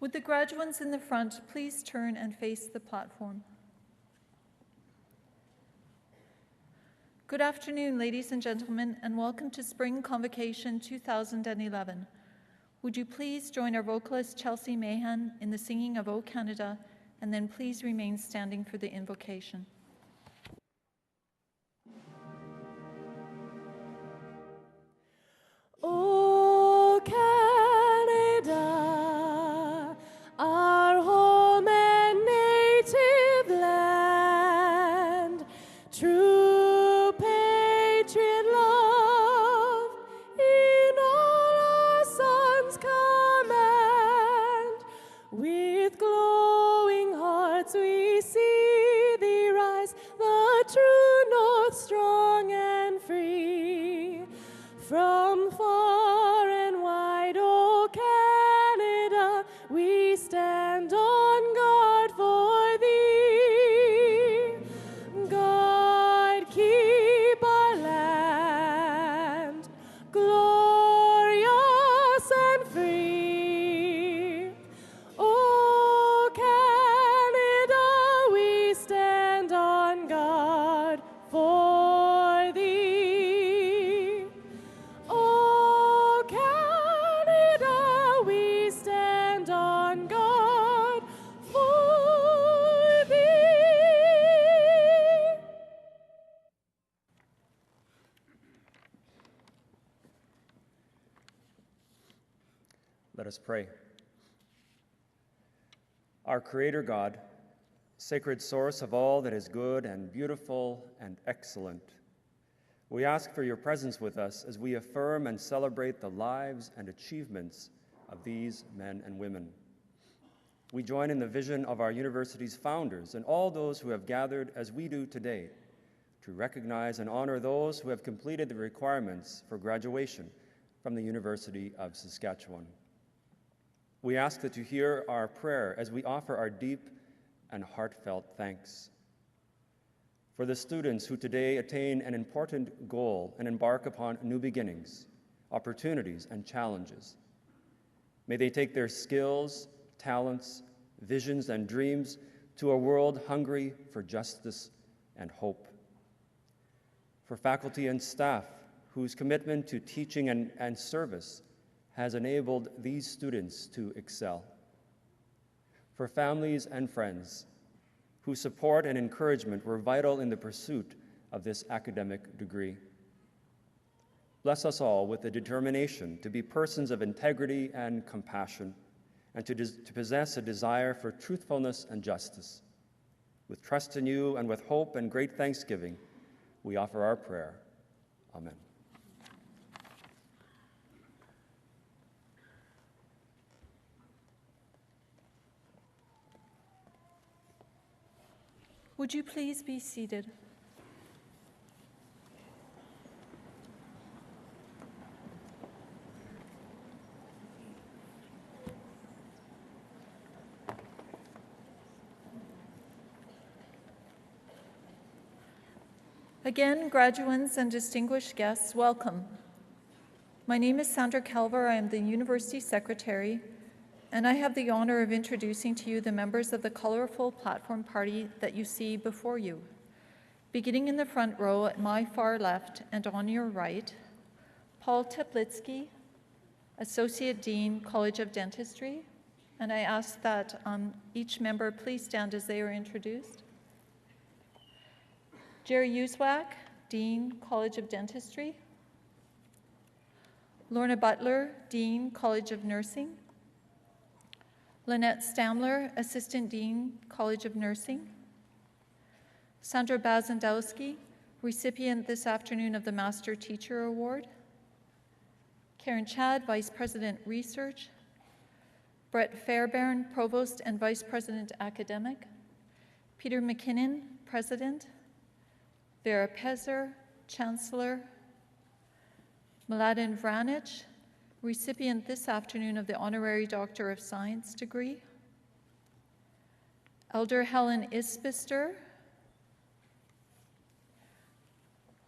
Would the graduates in the front please turn and face the platform? Good afternoon, ladies and gentlemen, and welcome to Spring Convocation 2011. Would you please join our vocalist Chelsea Mahan in the singing of O Canada, and then please remain standing for the invocation. O Canada, our home and native land, true patriot love in all our sons' command. With glowing hearts we see thee rise, the true north strong and free. From far and wide, O Canada, we stand on guard for thee. God, keep our land glorious and free. O Canada, we stand on guard for thee. O Canada, we stand on guard for thee. Let us pray. Our Creator God, sacred source of all that is good and beautiful and excellent, we ask for your presence with us as we affirm and celebrate the lives and achievements of these men and women. We join in the vision of our university's founders and all those who have gathered as we do today to recognize and honor those who have completed the requirements for graduation from the University of Saskatchewan. We ask that you hear our prayer as we offer our deep and heartfelt thanks for the students who today attain an important goal and embark upon new beginnings, opportunities, and challenges. May they take their skills, talents, visions, and dreams to a world hungry for justice and hope. For faculty and staff whose commitment to teaching and service has enabled these students to excel. For families and friends whose support and encouragement were vital in the pursuit of this academic degree. Bless us all with the determination to be persons of integrity and compassion, and to possess a desire for truthfulness and justice. With trust in you and with hope and great thanksgiving, we offer our prayer. Amen. Would you please be seated? Again, graduates and distinguished guests, welcome. My name is Sandra Calver. I am the University Secretary, and I have the honor of introducing to you the members of the colorful platform party that you see before you. Beginning in the front row at my far left and on your right, Paul Teplitsky, Associate Dean, College of Dentistry, and I ask that each member please stand as they are introduced. Jerry Uswak, Dean, College of Dentistry. Lorna Butler, Dean, College of Nursing. Lynette Stamler, Assistant Dean, College of Nursing. Sandra Bazandowski, recipient this afternoon of the Master Teacher Award. Karen Chad, Vice President Research. Brett Fairbairn, Provost and Vice President Academic. Peter McKinnon, President. Vera Pezer, Chancellor. Mladen Vranic, recipient this afternoon of the Honorary Doctor of Science degree. Elder Helen Isbister.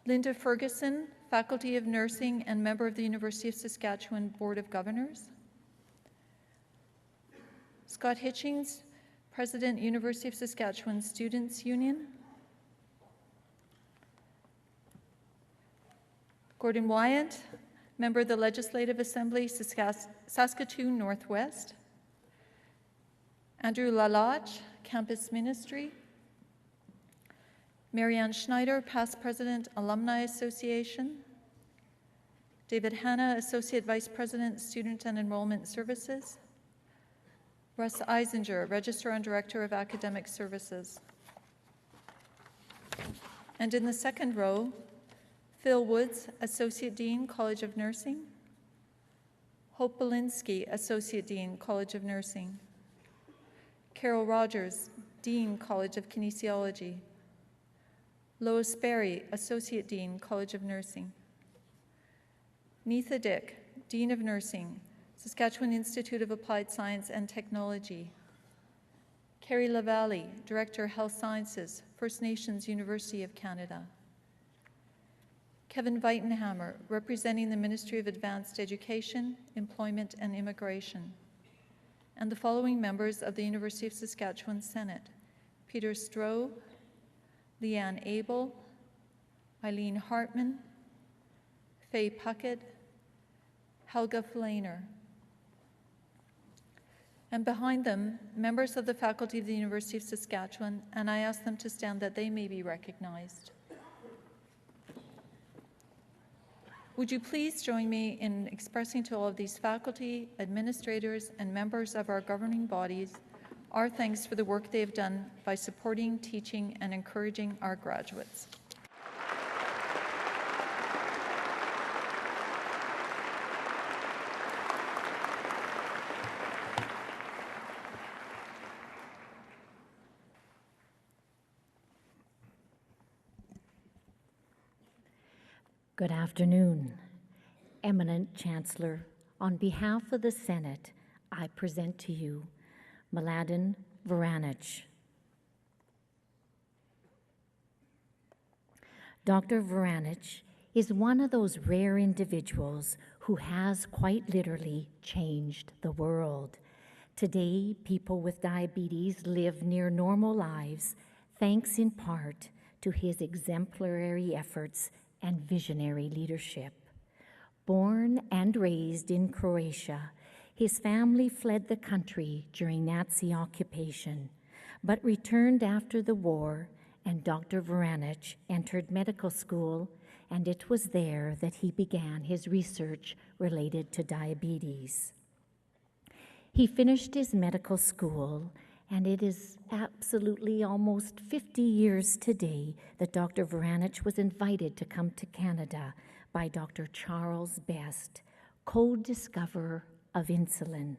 Linda Ferguson, Faculty of Nursing and member of the University of Saskatchewan Board of Governors. Scott Hitchings, President, University of Saskatchewan Students' Union. Gordon Wyant, member of the Legislative Assembly, Saskatoon Northwest. Andrew Lalage, Campus Ministry. Marianne Schneider, past President, Alumni Association. David Hanna, Associate Vice President, Student and Enrollment Services. Russ Eisinger, Registrar and Director of Academic Services. And in the second row, Phil Woods, Associate Dean, College of Nursing. Hope Belinsky, Associate Dean, College of Nursing. Carol Rogers, Dean, College of Kinesiology. Lois Berry, Associate Dean, College of Nursing. Neetha Dick, Dean of Nursing, Saskatchewan Institute of Applied Science and Technology. Carrie Lavalley, Director, Health Sciences, First Nations University of Canada. Kevin Weitenhammer, representing the Ministry of Advanced Education, Employment and Immigration. And the following members of the University of Saskatchewan Senate: Peter Stroh, Leanne Abel, Eileen Hartman, Faye Puckett, Helga Flainer. And behind them, members of the faculty of the University of Saskatchewan, and I ask them to stand that they may be recognized. Would you please join me in expressing to all of these faculty, administrators, and members of our governing bodies our thanks for the work they have done by supporting, teaching, and encouraging our graduates. Good afternoon. Eminent Chancellor, on behalf of the Senate, I present to you Mladen Vranic. Dr. Vranic is one of those rare individuals who has quite literally changed the world. Today, people with diabetes live near normal lives, thanks in part to his exemplary efforts and visionary leadership. Born and raised in Croatia, his family fled the country during Nazi occupation, but returned after the war, and Dr. Vranic entered medical school, and it was there that he began his research related to diabetes. He finished his medical school, and it is absolutely almost 50 years today that Dr. Vranic was invited to come to Canada by Dr. Charles Best, co-discoverer of insulin.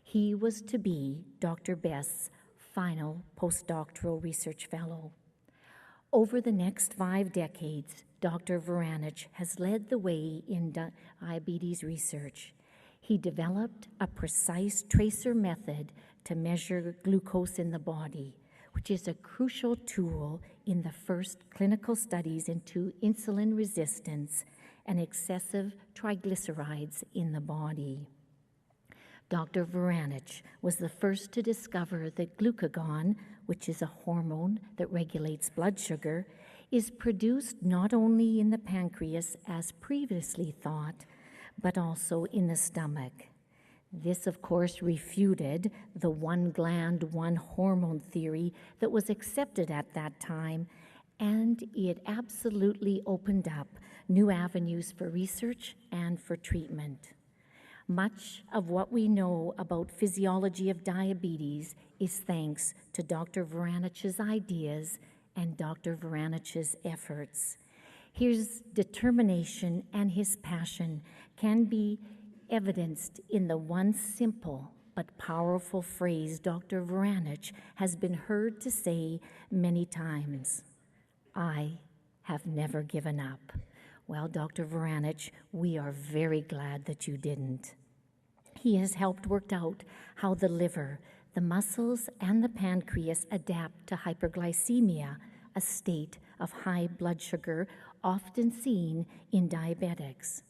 He was to be Dr. Best's final postdoctoral research fellow. Over the next 5 decades, Dr. Vranic has led the way in diabetes research. He developed a precise tracer method to measure glucose in the body, which is a crucial tool in the first clinical studies into insulin resistance and excessive triglycerides in the body. Dr. Vranic was the first to discover that glucagon, which is a hormone that regulates blood sugar, is produced not only in the pancreas as previously thought, but also in the stomach. This, of course, refuted the one gland, one hormone theory that was accepted at that time, and it absolutely opened up new avenues for research and for treatment. Much of what we know about physiology of diabetes is thanks to Dr. Vranic's ideas and Dr. Vranic's efforts. His determination and his passion can be evidenced in the one simple but powerful phrase Dr. Vranic has been heard to say many times: "I have never given up." Well, Dr. Vranic, we are very glad that you didn't. He has helped work out how the liver, the muscles, and the pancreas adapt to hyperglycemia, a state of high blood sugar often seen in diabetics.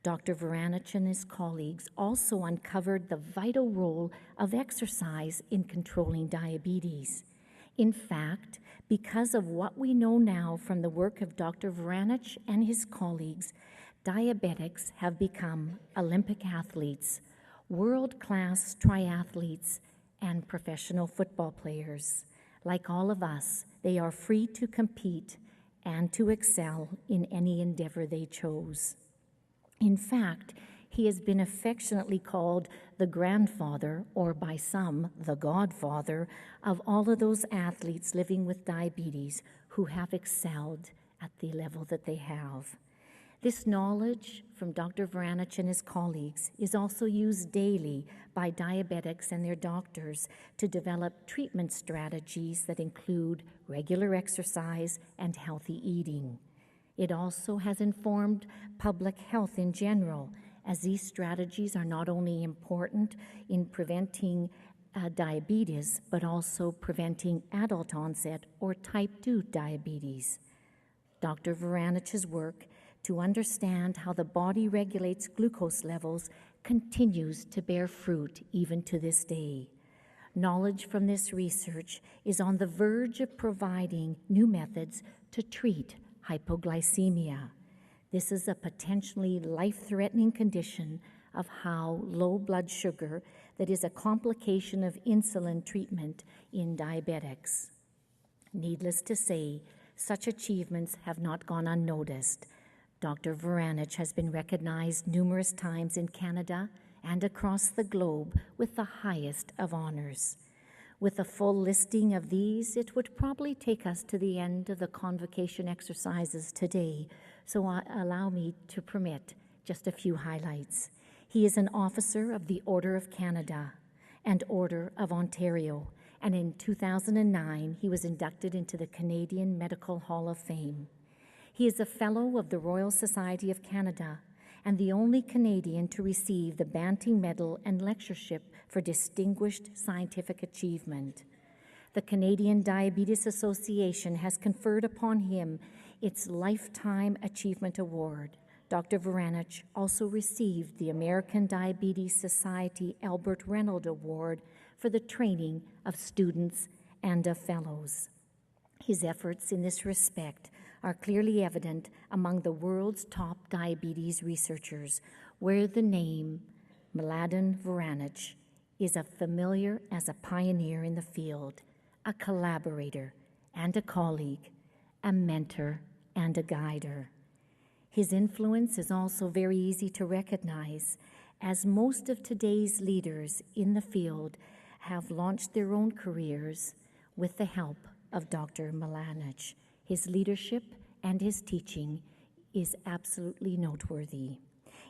Dr. Voranich and his colleagues also uncovered the vital role of exercise in controlling diabetes. In fact, because of what we know now from the work of Dr. Voranich and his colleagues, diabetics have become Olympic athletes, world-class triathletes, and professional football players. Like all of us, they are free to compete and to excel in any endeavor they chose. In fact, he has been affectionately called the grandfather, or by some, the godfather, of all of those athletes living with diabetes who have excelled at the level that they have. This knowledge from Dr. Voranich and his colleagues is also used daily by diabetics and their doctors to develop treatment strategies that include regular exercise and healthy eating. It also has informed public health in general, as these strategies are not only important in preventing diabetes, but also preventing adult onset or type 2 diabetes. Dr. Voranich's work to understand how the body regulates glucose levels continues to bear fruit even to this day. Knowledge from this research is on the verge of providing new methods to treat hypoglycemia. This is a potentially life-threatening condition of how low blood sugar that is a complication of insulin treatment in diabetics. Needless to say, such achievements have not gone unnoticed. Dr. Voranich has been recognized numerous times in Canada and across the globe with the highest of honors. With a full listing of these, it would probably take us to the end of the convocation exercises today, so allow me to permit just a few highlights. He is an officer of the Order of Canada and Order of Ontario, and in 2009, he was inducted into the Canadian Medical Hall of Fame. He is a Fellow of the Royal Society of Canada and the only Canadian to receive the Banting Medal and Lectureship for Distinguished Scientific Achievement. The Canadian Diabetes Association has conferred upon him its Lifetime Achievement Award. Dr. Voranich also received the American Diabetes Society Albert Reynolds Award for the training of students and of fellows. His efforts in this respect are clearly evident among the world's top diabetes researchers, where the name Mladen Voranich is as familiar as a pioneer in the field, a collaborator and a colleague, a mentor and a guider. His influence is also very easy to recognize, as most of today's leaders in the field have launched their own careers with the help of Dr. Voranich. His leadership and his teaching is absolutely noteworthy.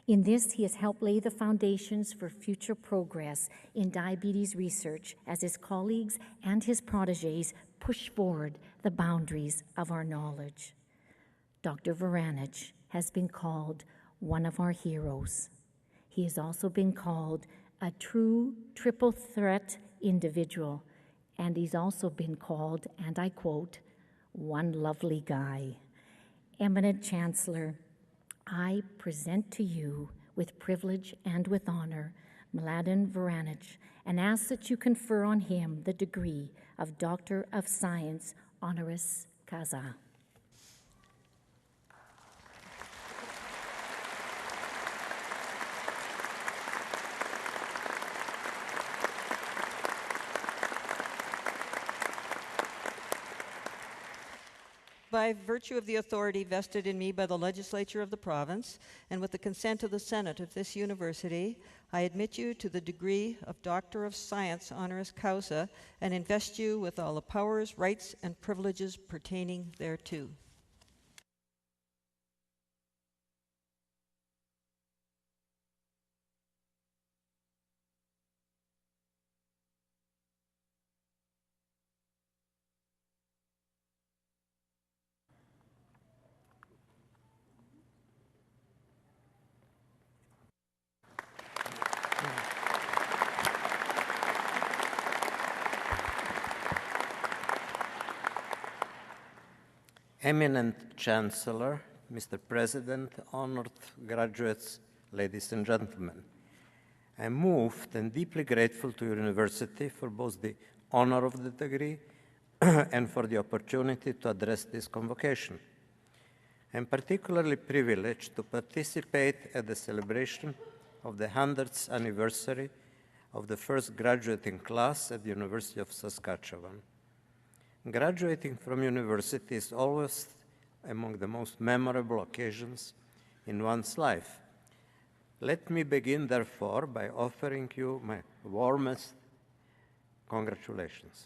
In this, he has helped lay the foundations for future progress in diabetes research as his colleagues and his protégés push forward the boundaries of our knowledge. Dr. Voranich has been called one of our heroes. He has also been called a true triple threat individual, and he's also been called, and I quote, one lovely guy. Eminent Chancellor, I present to you with privilege and with honor Mladen Voranich and ask that you confer on him the degree of Doctor of Science honoris causa. By virtue of the authority vested in me by the legislature of the province, and with the consent of the Senate of this university, I admit you to the degree of Doctor of Science honoris causa and invest you with all the powers, rights, and privileges pertaining thereto. Eminent Chancellor, Mr. President, honored graduates, ladies and gentlemen. I am moved and deeply grateful to your university for both the honor of the degree and for the opportunity to address this convocation. I am particularly privileged to participate at the celebration of the 100th anniversary of the first graduating class at the University of Saskatchewan. Graduating from university is always among the most memorable occasions in one's life. Let me begin, therefore, by offering you my warmest congratulations.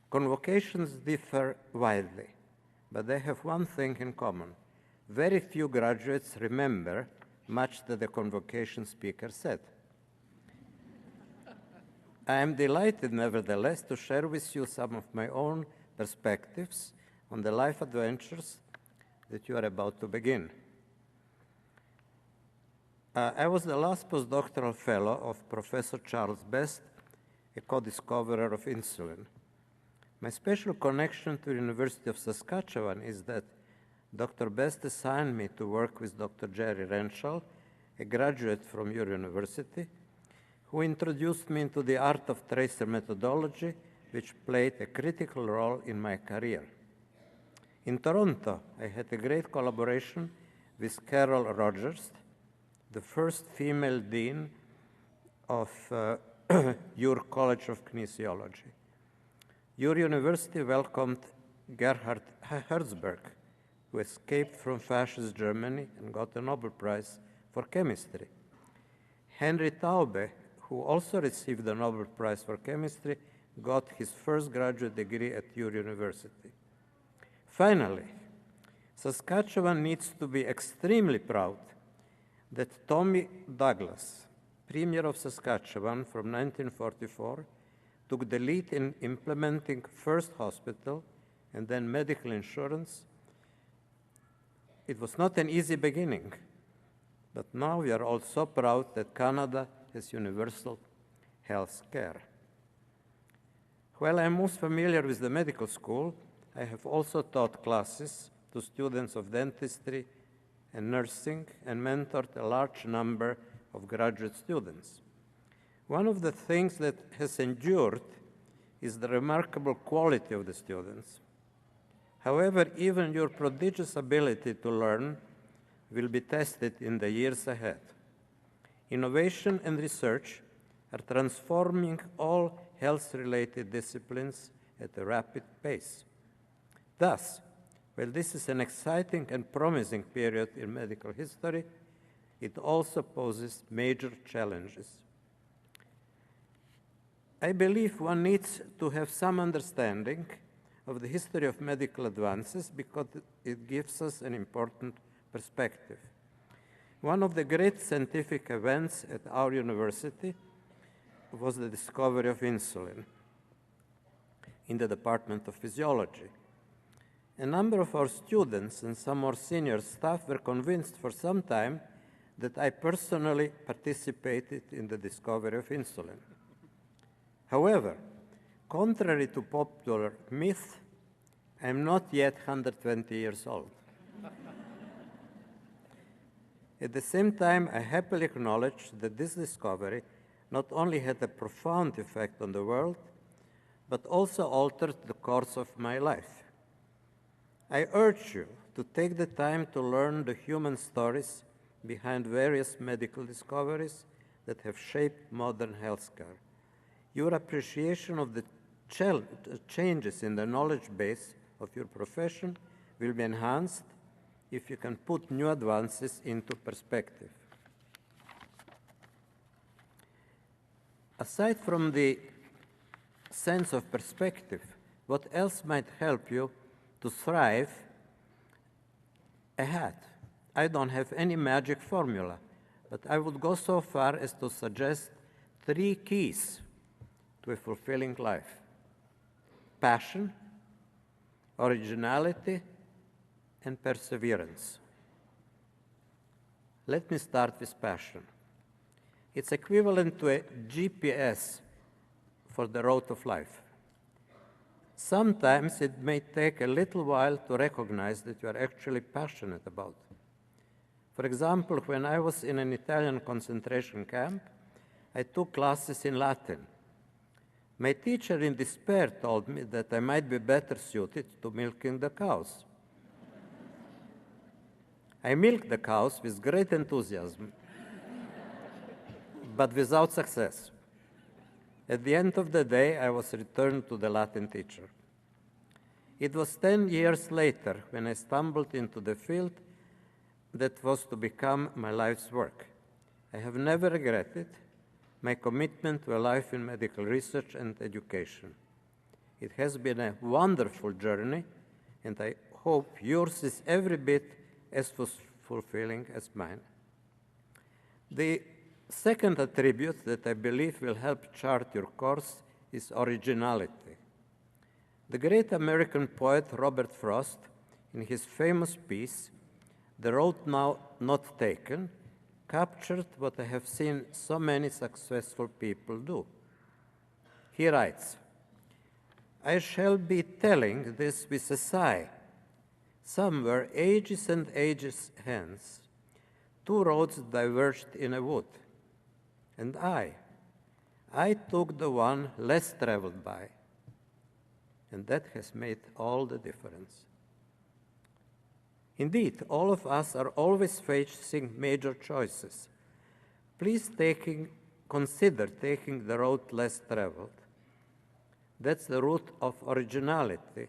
Convocations differ widely, but they have one thing in common. Very few graduates remember much that the convocation speaker said. I am delighted, nevertheless, to share with you some of my own perspectives on the life adventures that you are about to begin. I was the last postdoctoral fellow of Professor Charles Best, a co-discoverer of insulin. My special connection to the University of Saskatchewan is that Dr. Best assigned me to work with Dr. Jerry Renshaw, a graduate from your university, who introduced me into the art of tracer methodology, which played a critical role in my career. In Toronto, I had a great collaboration with Carol Rogers, the first female dean of your College of Kinesiology. Your university welcomed Gerhard Herzberg, who escaped from fascist Germany and got a Nobel Prize for chemistry. Henry Taube, who also received the Nobel Prize for chemistry, got his first graduate degree at your university. Finally, Saskatchewan needs to be extremely proud that Tommy Douglas, Premier of Saskatchewan from 1944, took the lead in implementing first hospital and then medical insurance. It was not an easy beginning, but now we are all so proud that Canada has universal health care. While I am most familiar with the medical school, I have also taught classes to students of dentistry and nursing and mentored a large number of graduate students. One of the things that has endured is the remarkable quality of the students. However, even your prodigious ability to learn will be tested in the years ahead. Innovation and research are transforming all health-related disciplines at a rapid pace. Thus, while this is an exciting and promising period in medical history, it also poses major challenges. I believe one needs to have some understanding of the history of medical advances because it gives us an important perspective. One of the great scientific events at our university was the discovery of insulin in the Department of Physiology. A number of our students and some more senior staff were convinced for some time that I personally participated in the discovery of insulin. However, contrary to popular myth, I am not yet 120 years old. At the same time, I happily acknowledge that this discovery not only had a profound effect on the world, but also altered the course of my life. I urge you to take the time to learn the human stories behind various medical discoveries that have shaped modern healthcare. Your appreciation of the changes in the knowledge base of your profession will be enhanced if you can put new advances into perspective. Aside from the sense of perspective, what else might help you to thrive ahead? I don't have any magic formula, but I would go so far as to suggest 3 keys to a fulfilling life: passion, originality, and perseverance. Let me start with passion. It's equivalent to a GPS for the road of life. Sometimes it may take a little while to recognize that you are actually passionate about. For example, when I was in an Italian concentration camp, I took classes in Latin. My teacher in despair told me that I might be better suited to milking the cows. I milked the cows with great enthusiasm, but without success. At the end of the day, I was returned to the Latin teacher. It was 10 years later when I stumbled into the field that was to become my life's work. I have never regretted my commitment to a life in medical research and education. It has been a wonderful journey, and I hope yours is every bit as fulfilling as mine. The second attribute that I believe will help chart your course is originality. The great American poet Robert Frost, in his famous piece, The Road Now Not Taken, captured what I have seen so many successful people do. He writes, "I shall be telling this with a sigh. Somewhere, ages and ages hence, two roads diverged in a wood, and I took the one less traveled by, and that has made all the difference." Indeed, all of us are always facing major choices. Please consider taking the road less traveled. That's the root of originality,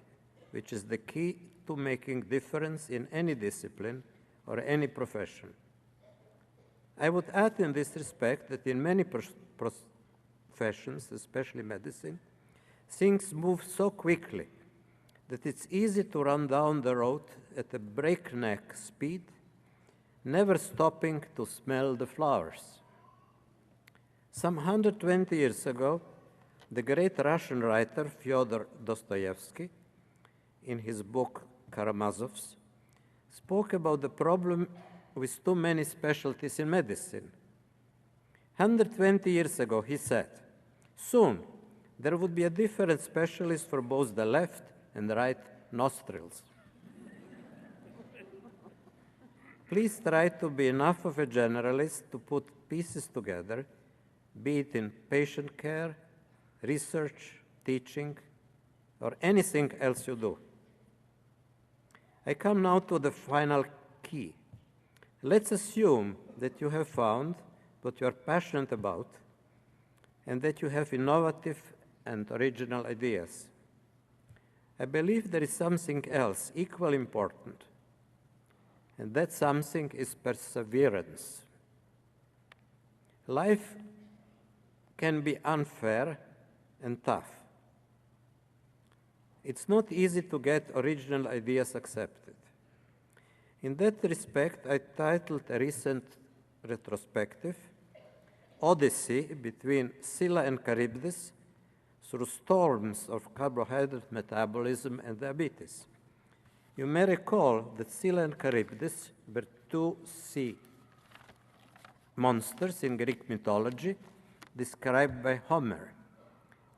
which is the key to making difference in any discipline or any profession. I would add in this respect that in many professions, especially medicine, things move so quickly that it's easy to run down the road at a breakneck speed, never stopping to smell the flowers. Some 120 years ago, the great Russian writer Fyodor Dostoevsky, in his book Karamazov's, spoke about the problem with too many specialties in medicine. 120 years ago, he said, "Soon there would be a different specialist for both the left and right nostrils." Please try to be enough of a generalist to put pieces together, be it in patient care, research, teaching, or anything else you do. I come now to the final key. Let's assume that you have found what you are passionate about and that you have innovative and original ideas. I believe there is something else equally important, and that something is perseverance. Life can be unfair and tough. It's not easy to get original ideas accepted. In that respect, I titled a recent retrospective, Odyssey between Scylla and Charybdis through storms of carbohydrate metabolism and diabetes. You may recall that Scylla and Charybdis were two sea monsters in Greek mythology described by Homer.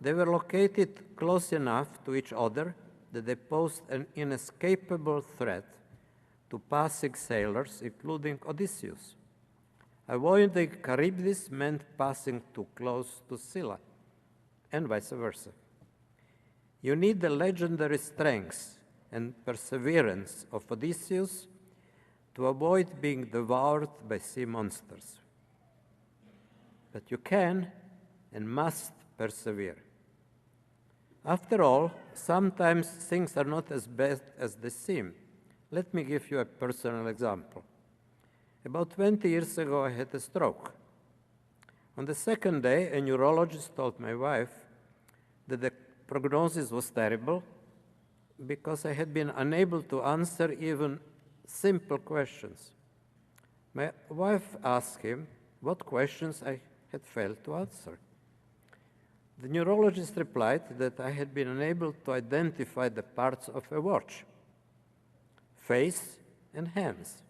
They were located close enough to each other that they posed an inescapable threat to passing sailors, including Odysseus. Avoiding Charybdis meant passing too close to Scylla, and vice versa. You need the legendary strength and perseverance of Odysseus to avoid being devoured by sea monsters. But you can and must persevere. After all, sometimes things are not as bad as they seem. Let me give you a personal example. About 20 years ago, I had a stroke. On the second day, a neurologist told my wife that the prognosis was terrible because I had been unable to answer even simple questions. My wife asked him what questions I had failed to answer. The neurologist replied that I had been unable to identify the parts of a watch, face and hands.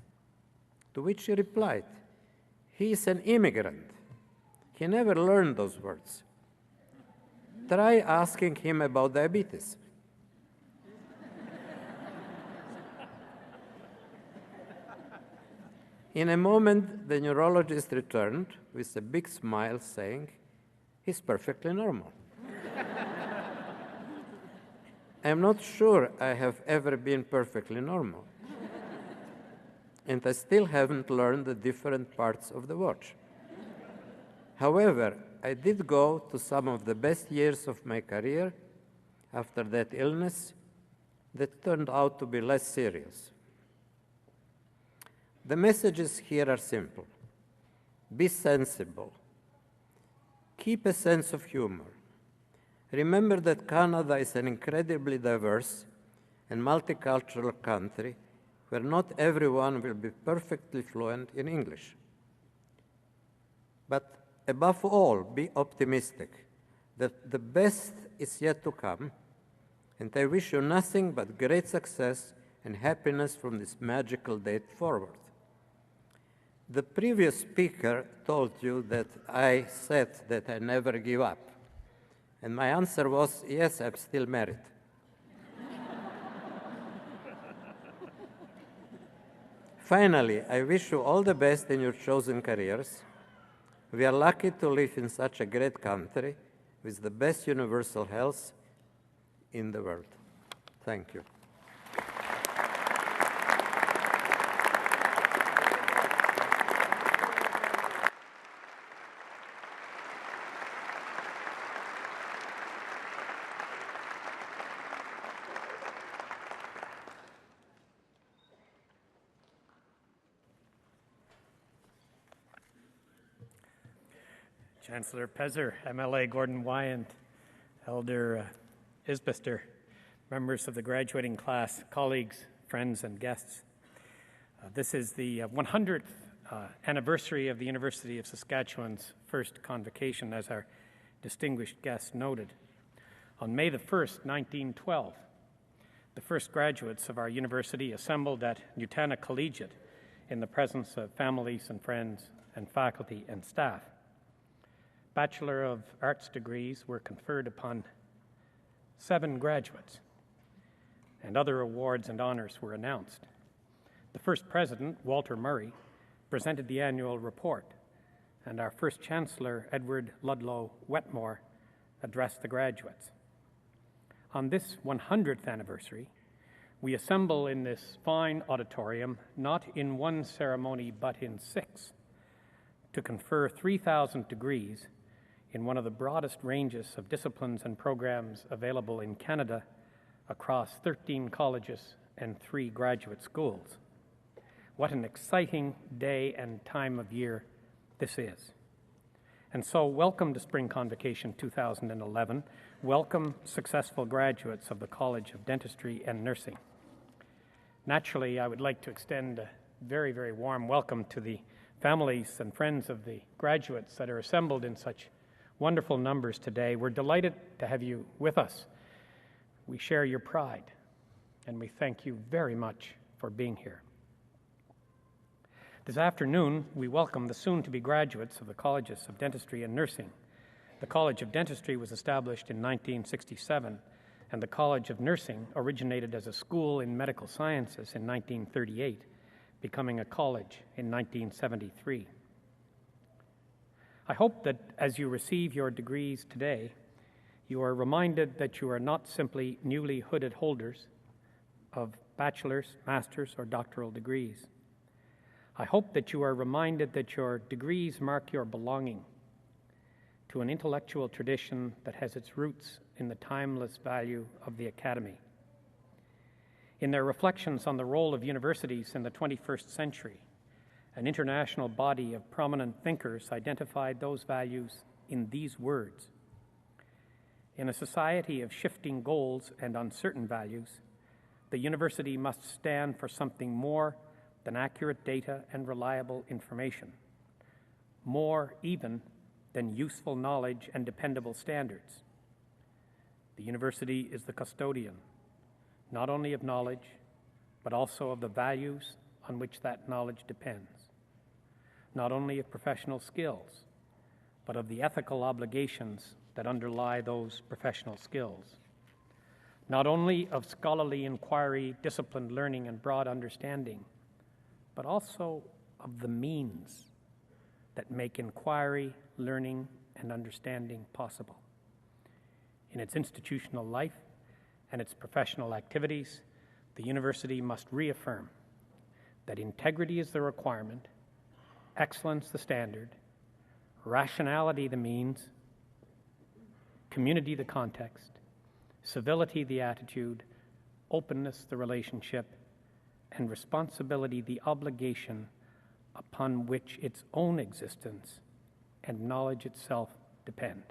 To which he replied, "He is an immigrant. He never learned those words. Try asking him about diabetes." In a moment, the neurologist returned with a big smile, saying, "He's perfectly normal." I'm not sure I have ever been perfectly normal. And I still haven't learned the different parts of the watch. However, I did go to some of the best years of my career after that illness that turned out to be less serious. The messages here are simple. Be sensible. Keep a sense of humor. Remember that Canada is an incredibly diverse and multicultural country where not everyone will be perfectly fluent in English. But above all, be optimistic that the best is yet to come, and I wish you nothing but great success and happiness from this magical date forward. The previous speaker told you that I said that I never give up. And my answer was, yes, I'm still married. Finally, I wish you all the best in your chosen careers. We are lucky to live in such a great country with the best universal health in the world. Thank you. Chancellor Pezer, MLA Gordon Wyand, Elder Isbister, members of the graduating class, colleagues, friends, and guests. This is the 100th anniversary of the University of Saskatchewan's first convocation, as our distinguished guest noted. On May the 1st, 1912, the first graduates of our university assembled at Nutana Collegiate in the presence of families and friends and faculty and staff. Bachelor of Arts degrees were conferred upon 7 graduates, and other awards and honors were announced. The first president, Walter Murray, presented the annual report, and our first chancellor, Edward Ludlow Wetmore, addressed the graduates. On this 100th anniversary, we assemble in this fine auditorium, not in one ceremony but in 6, to confer 3,000 degrees in one of the broadest ranges of disciplines and programs available in Canada across 13 colleges and 3 graduate schools. What an exciting day and time of year this is. And so welcome to Spring Convocation 2011. Welcome successful graduates of the College of Dentistry and Nursing. Naturally, I would like to extend a very, very warm welcome to the families and friends of the graduates that are assembled in such wonderful numbers today. We're delighted to have you with us. We share your pride, and we thank you very much for being here. This afternoon, we welcome the soon-to-be graduates of the Colleges of Dentistry and Nursing. The College of Dentistry was established in 1967, and the College of Nursing originated as a school in medical sciences in 1938, becoming a college in 1973. I hope that as you receive your degrees today, you are reminded that you are not simply newly hooded holders of bachelor's, master's, or doctoral degrees. I hope that you are reminded that your degrees mark your belonging to an intellectual tradition that has its roots in the timeless value of the academy. In their reflections on the role of universities in the 21st century, an international body of prominent thinkers identified those values in these words: in a society of shifting goals and uncertain values, the university must stand for something more than accurate data and reliable information, more even than useful knowledge and dependable standards. The university is the custodian, not only of knowledge, but also of the values on which that knowledge depends. Not only of professional skills, but of the ethical obligations that underlie those professional skills. Not only of scholarly inquiry, disciplined learning, and broad understanding, but also of the means that make inquiry, learning, and understanding possible. In its institutional life and its professional activities, the university must reaffirm that integrity is the requirement, excellence the standard, rationality the means, community the context, civility the attitude, openness the relationship, and responsibility the obligation upon which its own existence and knowledge itself depend.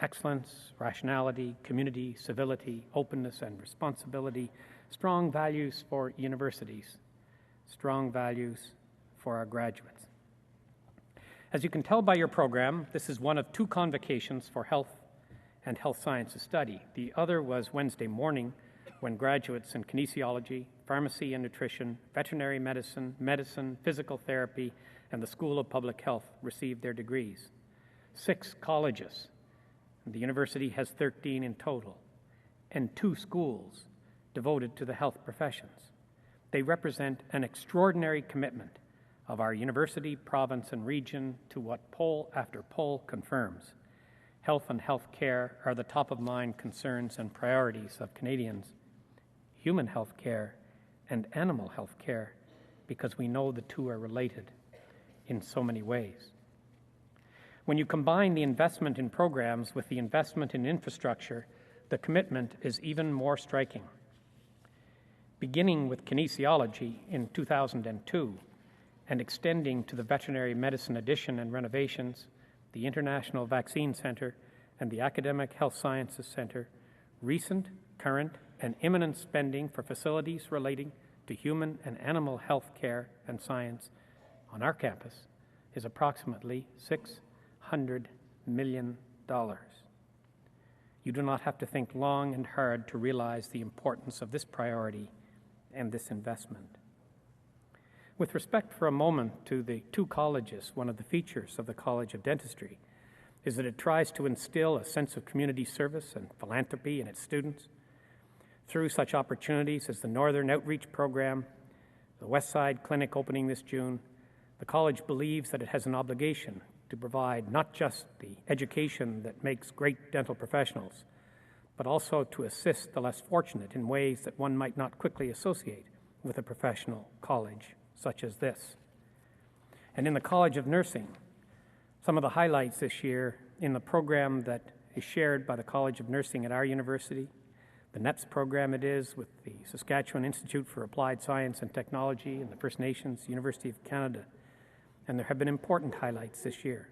Excellence, rationality, community, civility, openness, and responsibility, strong values for universities, strong values for our graduates. As you can tell by your program, this is one of two convocations for health and health sciences study. The other was Wednesday morning, when graduates in kinesiology, pharmacy and nutrition, veterinary medicine, physical therapy, and the School of Public Health received their degrees. 6 colleges, and the university has 13 in total, and 2 schools devoted to the health professions. They represent an extraordinary commitment of our university, province, and region to what poll after poll confirms. Health and health care are the top-of-mind concerns and priorities of Canadians. Human health care and animal health care, because we know the two are related in so many ways. When you combine the investment in programs with the investment in infrastructure, the commitment is even more striking. Beginning with kinesiology in 2002 and extending to the veterinary medicine addition and renovations, the International Vaccine Centre, and the Academic Health Sciences Centre, recent, current, and imminent spending for facilities relating to human and animal health care and science on our campus is approximately $600 million. You do not have to think long and hard to realize the importance of this priority and this investment. With respect for a moment to the 2 colleges, one of the features of the College of Dentistry is that it tries to instill a sense of community service and philanthropy in its students. Through such opportunities as the Northern Outreach Program, the West Side Clinic opening this June, the college believes that it has an obligation to provide not just the education that makes great dental professionals, but also to assist the less fortunate in ways that one might not quickly associate with a professional college such as this. And in the College of Nursing, some of the highlights this year in the program that is shared by the College of Nursing at our university, the NEPS program it is with the Saskatchewan Institute for Applied Science and Technology and the First Nations University of Canada. And there have been important highlights this year.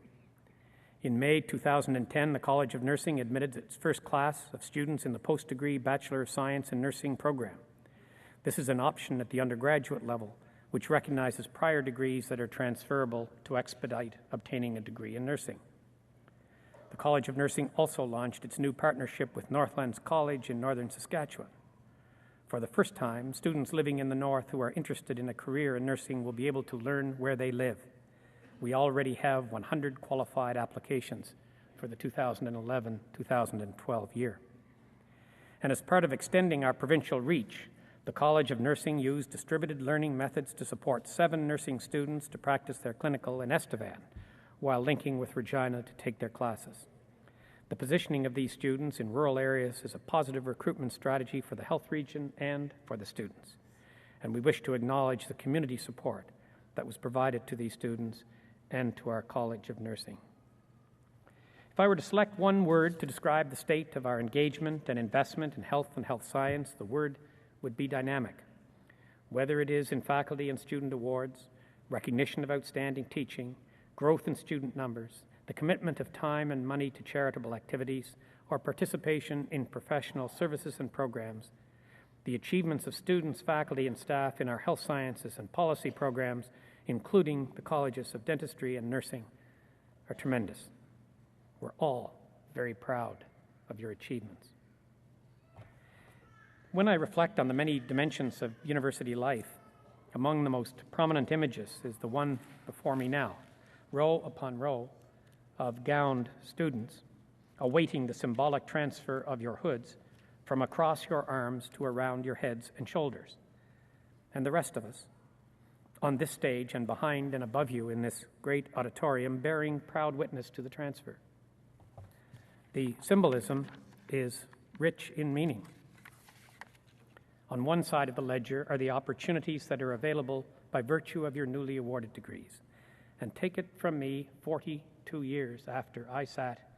In May 2010, the College of Nursing admitted its first class of students in the post-degree Bachelor of Science in Nursing program. This is an option at the undergraduate level, which recognizes prior degrees that are transferable to expedite obtaining a degree in nursing. The College of Nursing also launched its new partnership with Northlands College in northern Saskatchewan. For the first time, students living in the north who are interested in a career in nursing will be able to learn where they live. We already have 100 qualified applications for the 2011-2012 year. And as part of extending our provincial reach, the College of Nursing used distributed learning methods to support 7 nursing students to practice their clinical in Estevan, while linking with Regina to take their classes. The positioning of these students in rural areas is a positive recruitment strategy for the health region and for the students. And we wish to acknowledge the community support that was provided to these students and to our College of Nursing. If I were to select one word to describe the state of our engagement and investment in health and health science, the word would be dynamic. Whether it is in faculty and student awards, recognition of outstanding teaching, growth in student numbers, the commitment of time and money to charitable activities, or participation in professional services and programs, the achievements of students, faculty, and staff in our health sciences and policy programs, including the colleges of dentistry and nursing, are tremendous. We're all very proud of your achievements. When I reflect on the many dimensions of university life, among the most prominent images is the one before me now, row upon row of gowned students awaiting the symbolic transfer of your hoods from across your arms to around your heads and shoulders. And the rest of us, on this stage and behind and above you in this great auditorium, bearing proud witness to the transfer. The symbolism is rich in meaning. On one side of the ledger are the opportunities that are available by virtue of your newly awarded degrees. And take it from me, 42 years after I sat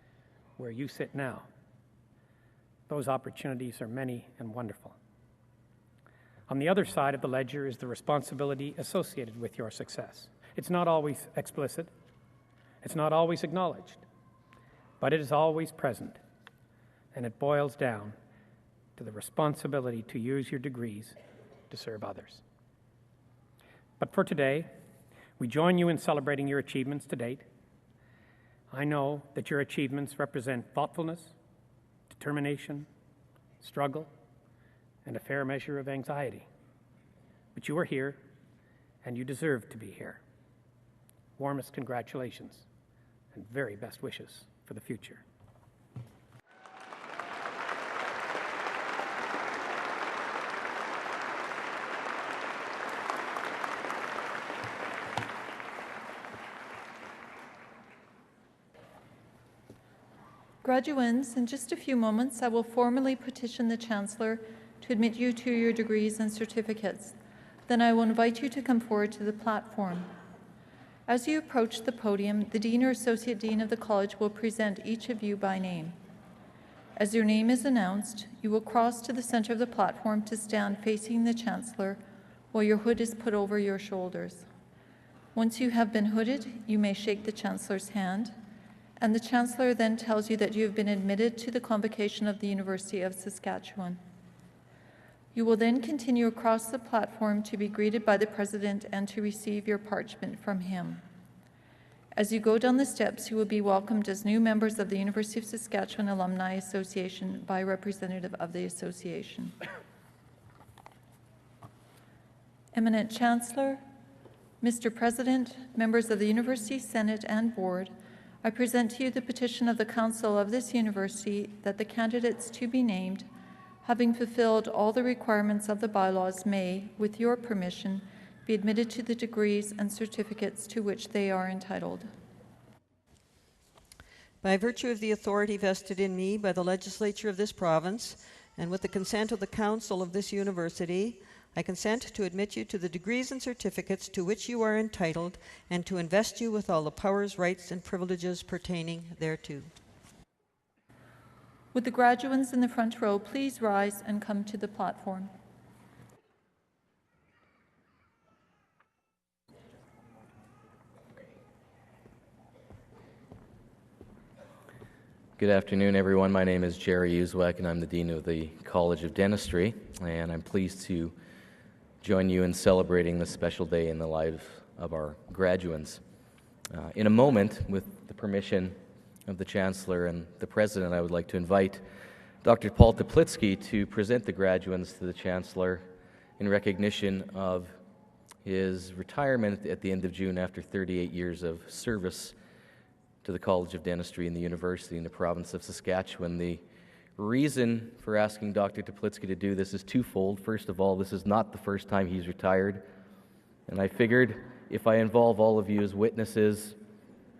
where you sit now, those opportunities are many and wonderful. On the other side of the ledger is the responsibility associated with your success. It's not always explicit, it's not always acknowledged, but it is always present, and it boils down to the responsibility to use your degrees to serve others. But for today, we join you in celebrating your achievements to date. I know that your achievements represent thoughtfulness, determination, struggle, and a fair measure of anxiety. But you are here, and you deserve to be here. Warmest congratulations, and very best wishes for the future. Graduands, in just a few moments, I will formally petition the Chancellor to admit you to your degrees and certificates. Then I will invite you to come forward to the platform. As you approach the podium, the Dean or Associate Dean of the College will present each of you by name. As your name is announced, you will cross to the center of the platform to stand facing the Chancellor while your hood is put over your shoulders. Once you have been hooded, you may shake the Chancellor's hand, and the Chancellor then tells you that you have been admitted to the Convocation of the University of Saskatchewan. You will then continue across the platform to be greeted by the President and to receive your parchment from him. As you go down the steps, you will be welcomed as new members of the University of Saskatchewan Alumni Association by a representative of the association. Eminent Chancellor, Mr. President, members of the University Senate and Board, I present to you the petition of the Council of this university that the candidates to be named, having fulfilled all the requirements of the bylaws, may, with your permission, be admitted to the degrees and certificates to which they are entitled. By virtue of the authority vested in me by the legislature of this province, and with the consent of the Council of this university, I consent to admit you to the degrees and certificates to which you are entitled, and to invest you with all the powers, rights, and privileges pertaining thereto. Would the graduands in the front row please rise and come to the platform? Good afternoon, everyone. My name is Jerry Uzwek, and I'm the Dean of the College of Dentistry, and I'm pleased to join you in celebrating this special day in the lives of our graduands. In a moment, with the permission of the Chancellor and the President, I would like to invite Dr. Paul Teplitsky to present the graduands to the Chancellor in recognition of his retirement at the end of June after 38 years of service to the College of Dentistry and the University in the province of Saskatchewan. The reason for asking Dr. Teplitsky to do this is twofold. First of all, this is not the first time he's retired, and I figured if I involve all of you as witnesses,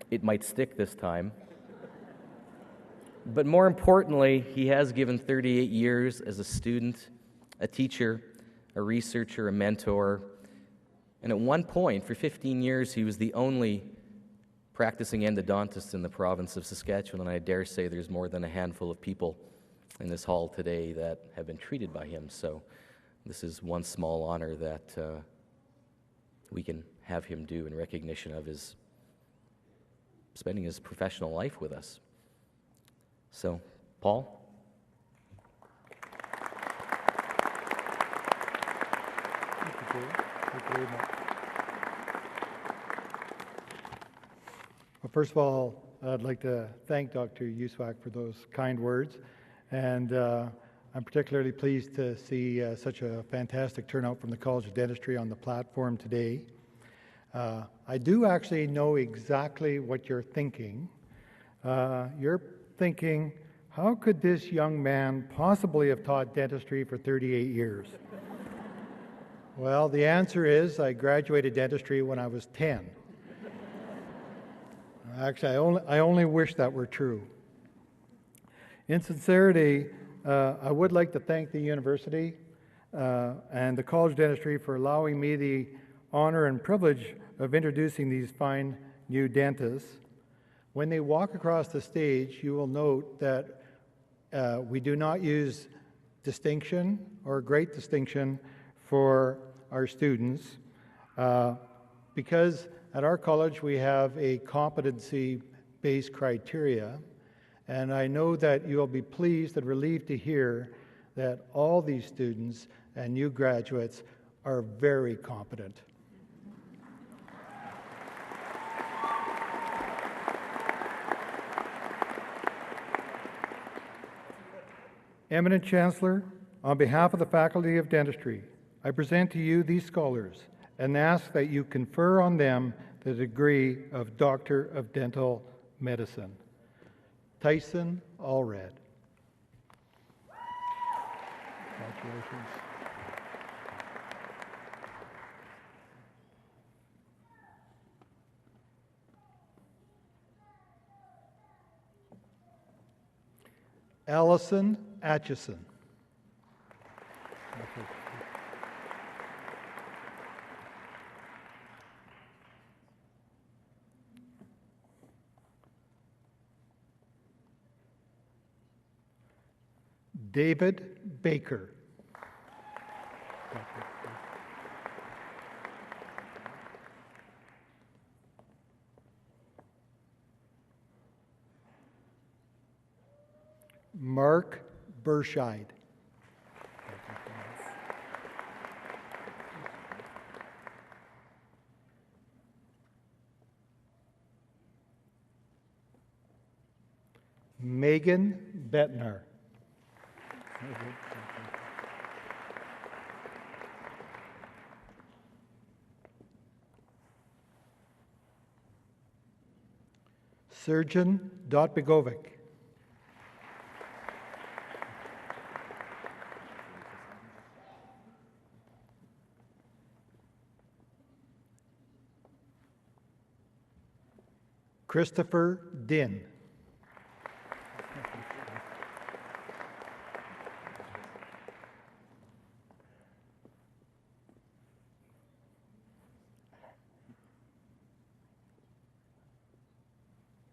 it might stick this time. But more importantly, he has given 38 years as a student, a teacher, a researcher, a mentor, and at one point, for 15 years, he was the only practicing endodontist in the province of Saskatchewan, and I dare say there's more than a handful of people in this hall today that have been treated by him. So this is one small honor that we can have him do in recognition of his spending his professional life with us. So, Paul? Thank you, Jerry. Thank you very much. Well, first of all, I'd like to thank Dr. Uswak for those kind words. And I'm particularly pleased to see such a fantastic turnout from the College of Dentistry on the platform today. I do actually know exactly what you're thinking. You're thinking, how could this young man possibly have taught dentistry for 38 years? Well, the answer is I graduated dentistry when I was 10. Actually, I only wish that were true. In sincerity, I would like to thank the university and the College of Dentistry for allowing me the honor and privilege of introducing these fine new dentists. When they walk across the stage, you will note that we do not use distinction or great distinction for our students because at our college we have a competency-based criteria, and I know that you will be pleased and relieved to hear that all these students and new graduates are very competent. Eminent Chancellor, on behalf of the Faculty of Dentistry, I present to you these scholars and ask that you confer on them the degree of Doctor of Dental Medicine. Tyson Allred. Congratulations. Allison Atchison. David Baker. Mark Burscheid. Megan Bettner. Surgeon Dotbegovic. Christopher Din.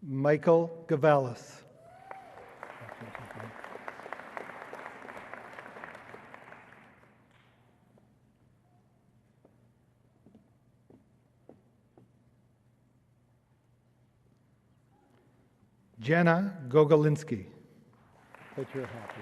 Michael Gavalis. Jenna Gogolinski. Bet you're happy.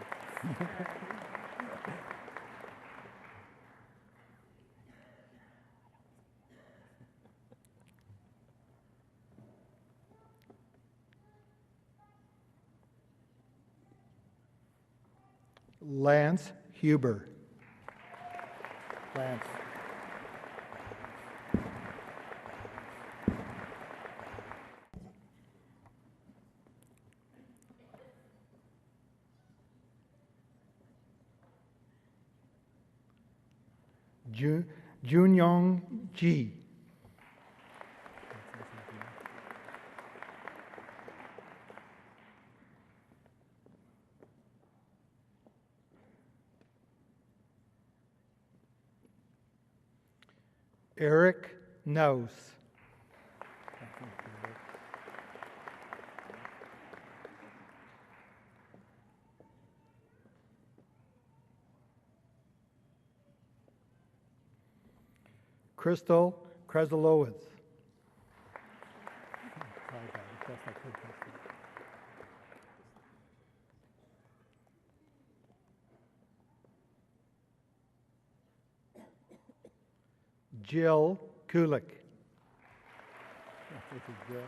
Lance Huber. Lance. Junyong Ji. Eric Naus. Crystal Kresilowitz. Jill Kulik. This is Jill.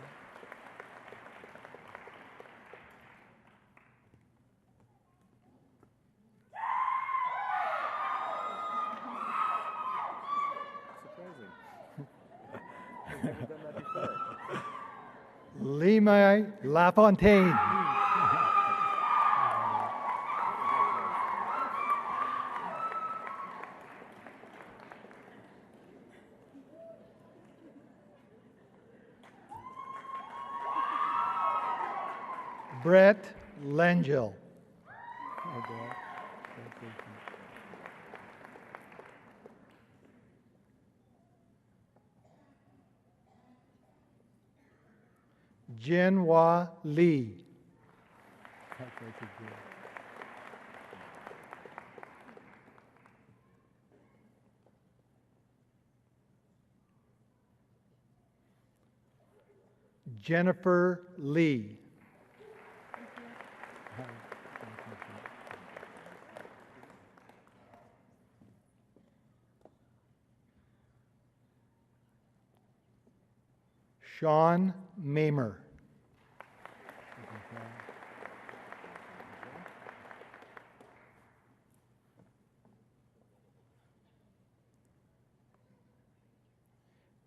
Lima Lafontaine. Brett Langell. Jianhua Li. Jennifer Lee. Sean Mamer.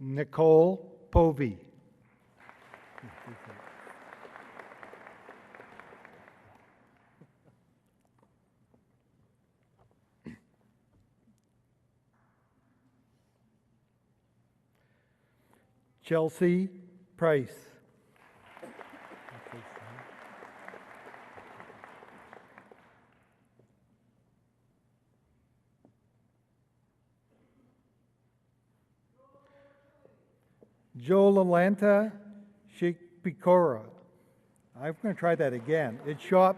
Nicole Povey. Chelsea Price. Jolanta Shikpikora. I'm going to try that again. It's Shop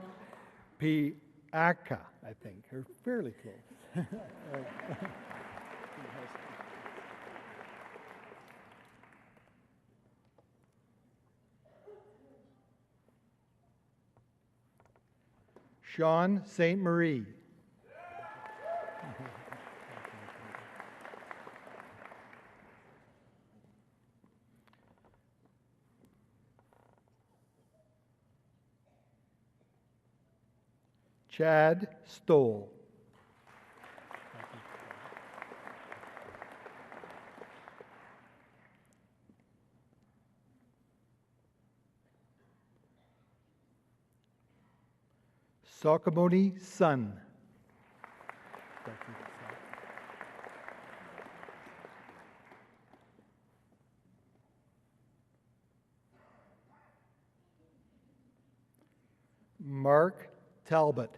Piaka, I think. Or fairly close. Sean St. Marie. Chad Stoll. Sakamoni Sun. Mark Talbot.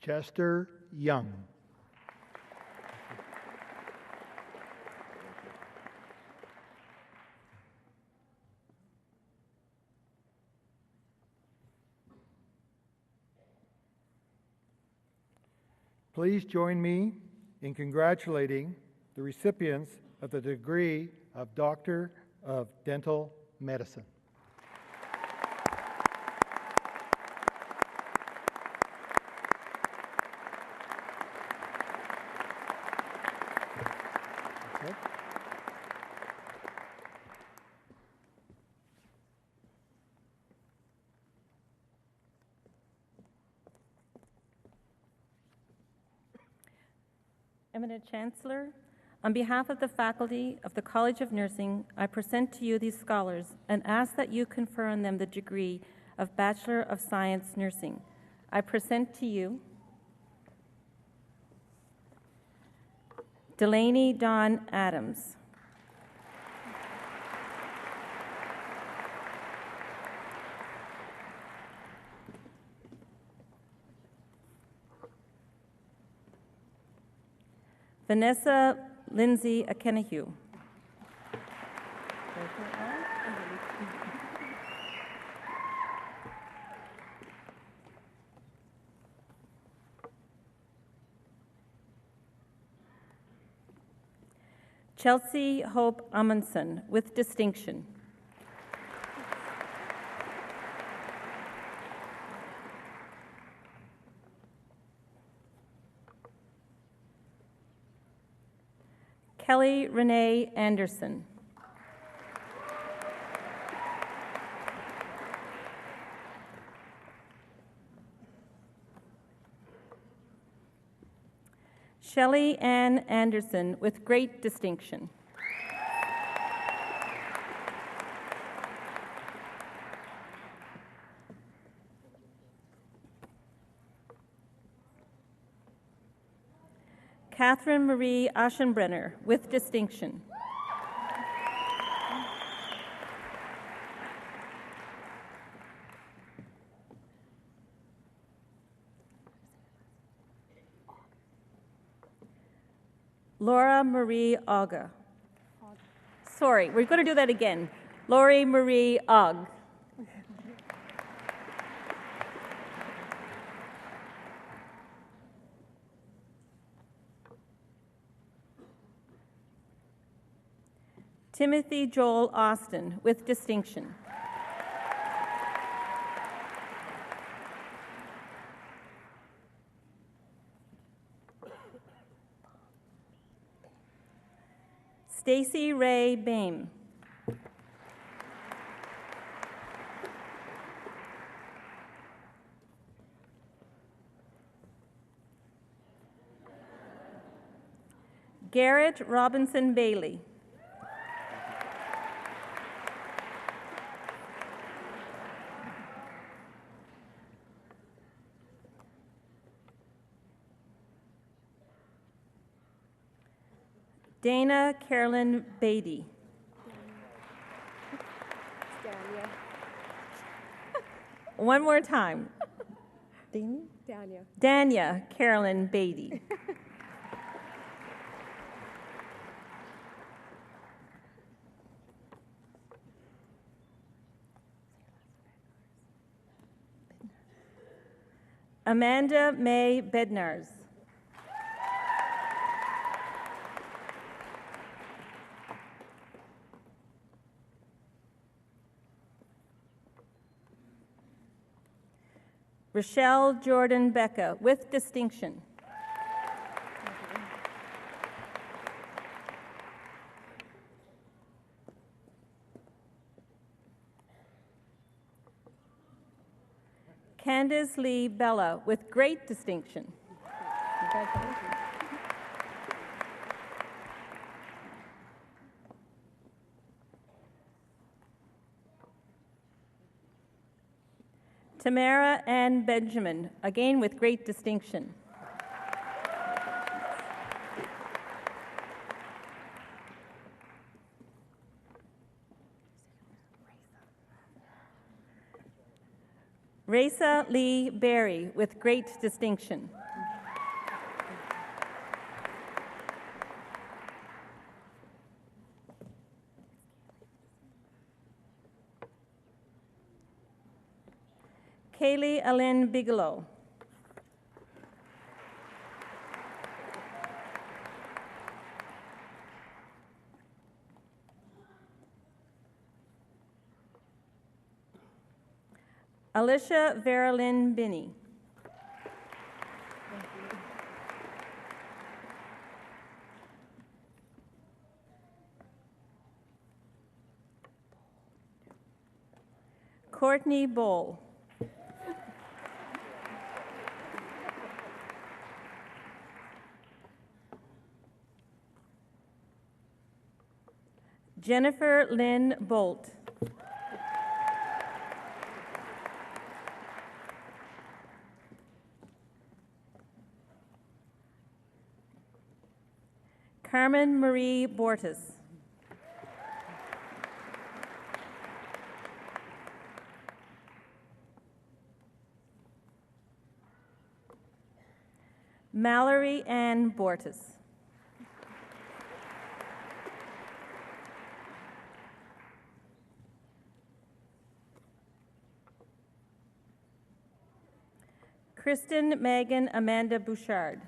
Chester Young. Please join me in congratulating the recipients of the degree of Doctor of Dental Medicine. Eminent Chancellor, on behalf of the faculty of the College of Nursing, I present to you these scholars and ask that you confer on them the degree of Bachelor of Science Nursing. I present to you Delaney Dawn Adams, Vanessa Lindsay Akenahue, Chelsea Hope Amundsen, with distinction. Kelly Renee Anderson. Shelley Ann Anderson, with great distinction. Catherine Marie Aschenbrenner, with distinction. Laura Marie Auga. Sorry, we're going to do that again. Laurie Marie Aug. Timothy Joel Austin, with distinction. Stacy Ray Bame. Garrett Robinson Bailey. Dana Carolyn Beatty. One more time. Dania Carolyn Beatty. Amanda May Bednars. Rochelle Jordan Becca, with distinction. Candace Lee Bella, with great distinction. Tamara Ann Benjamin, again with great distinction. Raisa Lee Berry, with great distinction. Kaylee Alyn Bigelow. Alicia Veralyn Binney. Courtney Bowl. Jennifer Lynn Bolt. Carmen Marie Bortis. Mallory Ann Bortis. Kristen Megan Amanda Bouchard.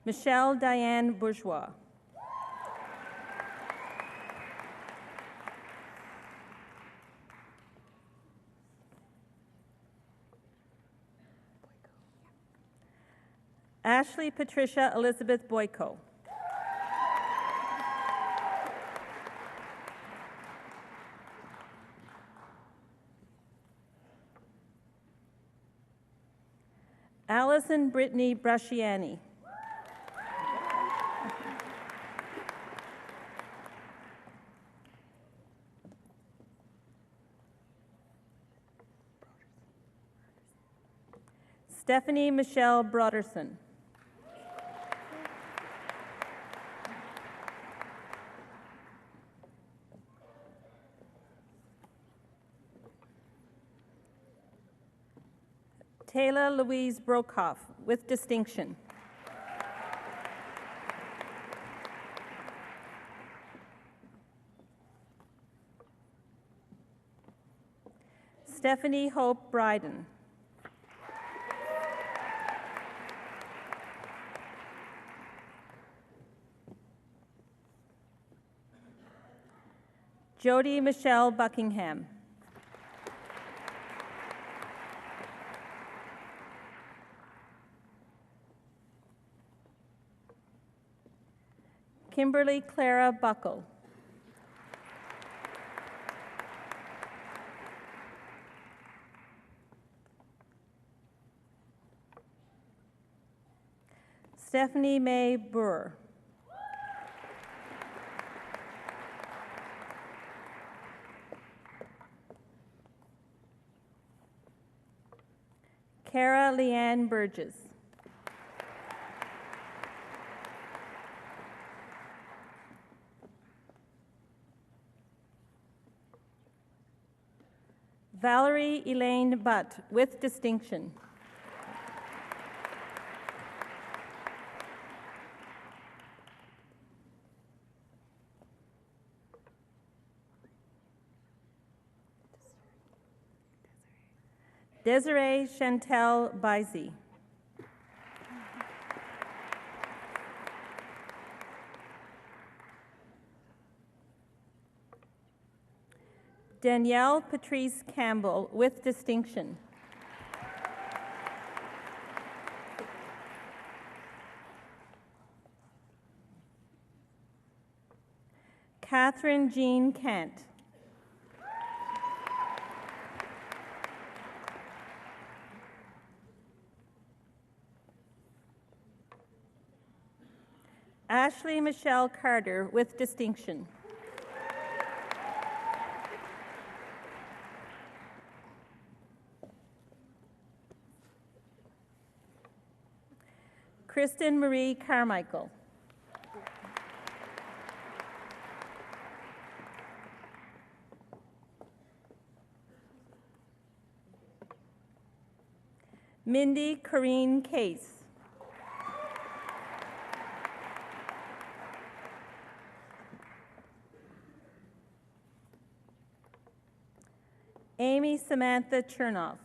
Michelle Diane Bourgeois. Ashley Patricia Elizabeth Boyko. Allison Brittany Brasciani. Stephanie Michelle Broderson. Taylor Louise Brokoff, with distinction. Stephanie Hope Bryden. Jody Michelle Buckingham. Kimberly Clara Buckle. Stephanie May Burr. Cara Leanne Burgess. Valerie Elaine Butt, with distinction. Desiree Chantel Bizey. Danielle Patrice Campbell, with distinction. Catherine Jean Kent. Ashley Michelle Carter, with distinction. Kristen Marie Carmichael. Mindy Corrine Case. Amy Samantha Chernoff.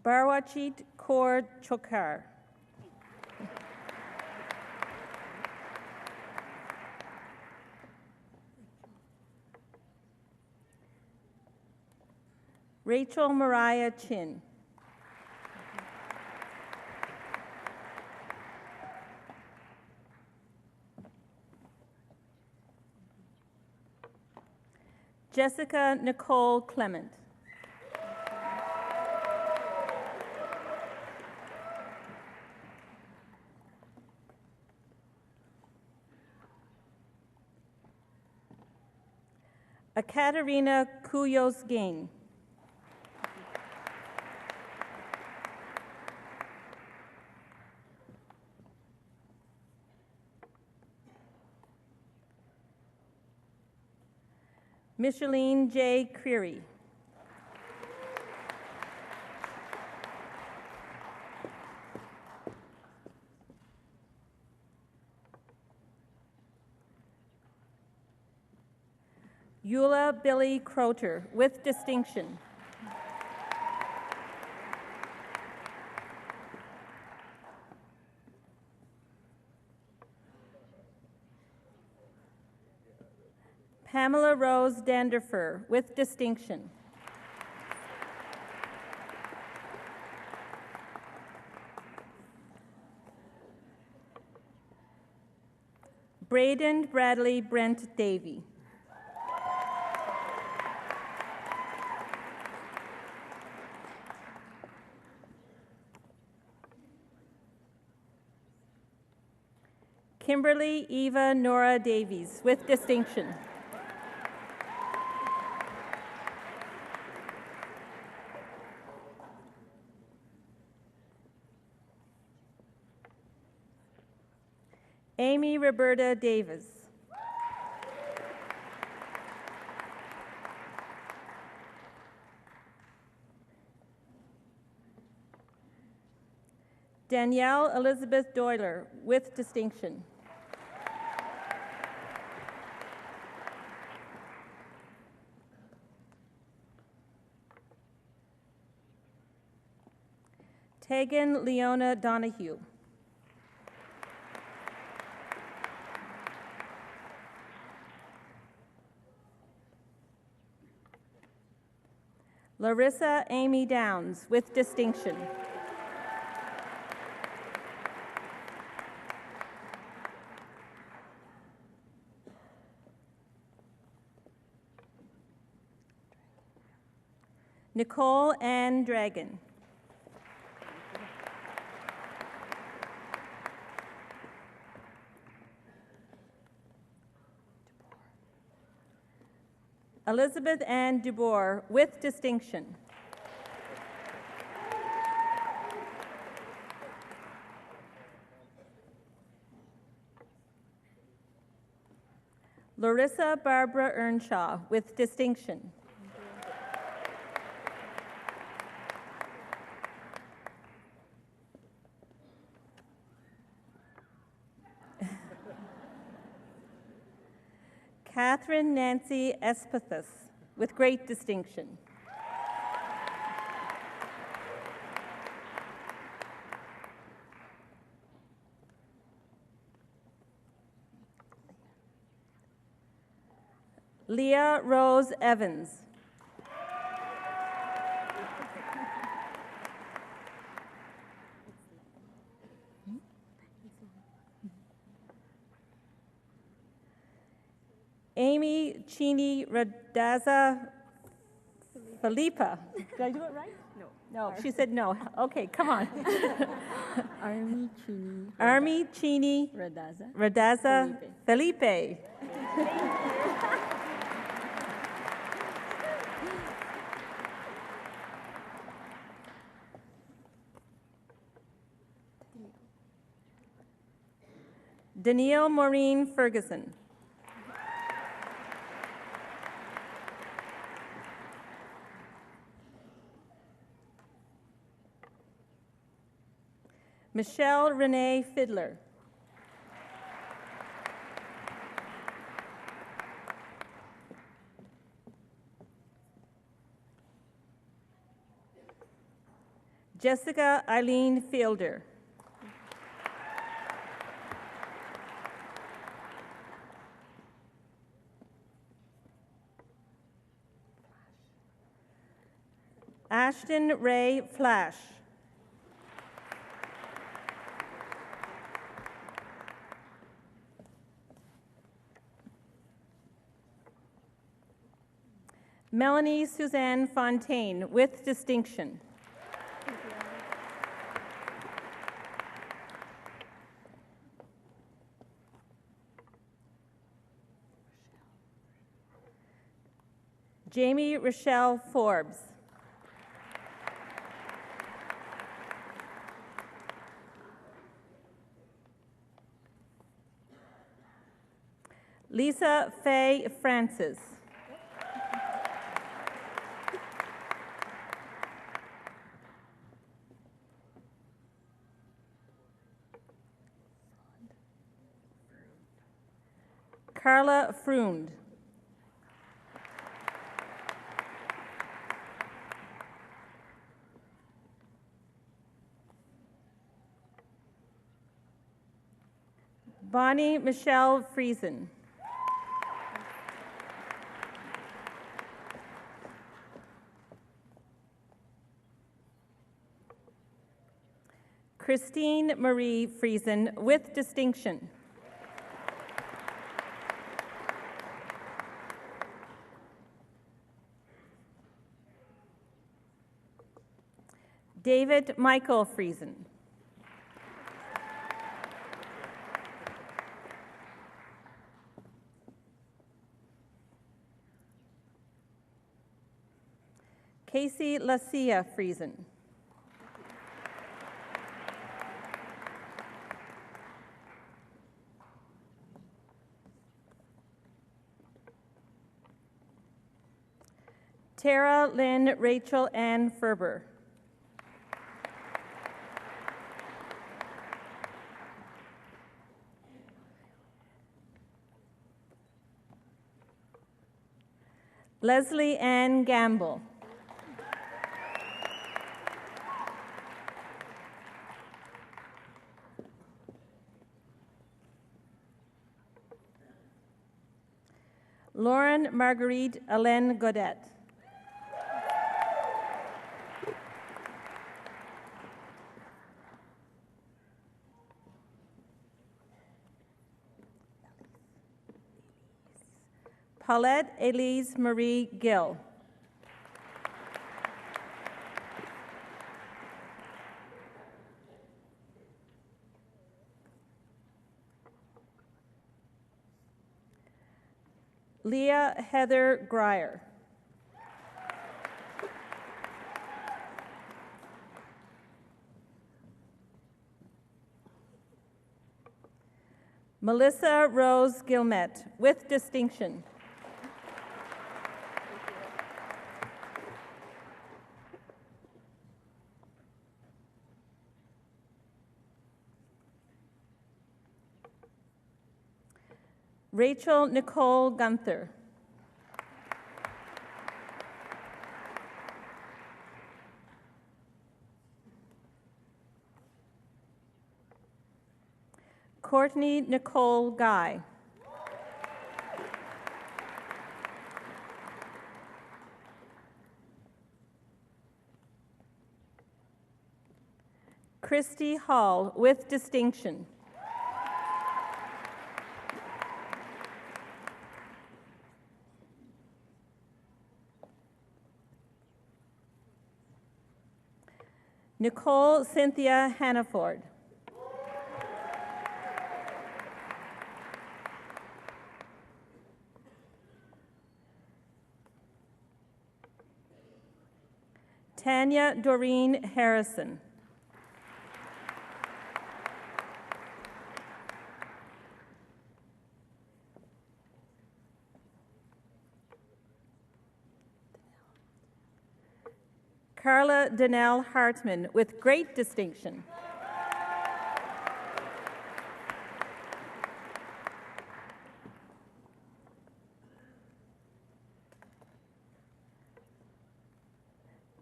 Barwachit Kaur Chokar. Rachel Mariah Chin. Jessica Nicole Clement. Ekaterina Kuyos Gain. Micheline J. Creary. Eula Billy Croter, with distinction. Pamela Rose Danderfer, with distinction. Braden Bradley Brent Davey. Kimberly Eva Nora Davies, with distinction. Amy Roberta Davis. Danielle Elizabeth Doyler, with distinction. Tegan Leona Donahue. Larissa Amy Downs, with distinction. Nicole Ann Dragon. Elizabeth Ann DuBois, with distinction. Larissa Barbara Earnshaw, with distinction. Catherine Nancy Espithus, with great distinction. Leah Rose Evans. Amy Chini Radaza Felipa. Did I do it right? No. No, she said no. Okay, come on. Army Chini Radaza Felipe. Danielle Maureen Ferguson. Michelle Renee Fiddler. Jessica Eileen Fielder. Ashton Ray Flash. Melanie Suzanne Fontaine, with distinction. Jamie Rochelle Forbes. Lisa Faye Francis. Carla Freund. Bonnie Michelle Friesen. Christine Marie Friesen, with distinction. David Michael Friesen. Casey Lacia Friesen. Tara Lynn Rachel Ann Ferber. Leslie Ann Gamble. Lauren Marguerite Hélène Godet. Paulette Elise Marie Gill. Leah Heather Grier. Melissa Rose Gilmet, with distinction. Rachel Nicole Gunther. Courtney Nicole Guy. Christy Hall, with distinction. Nicole Cynthia Hannaford. Tanya Doreen Harrison. Carla Danelle Hartman, with great distinction.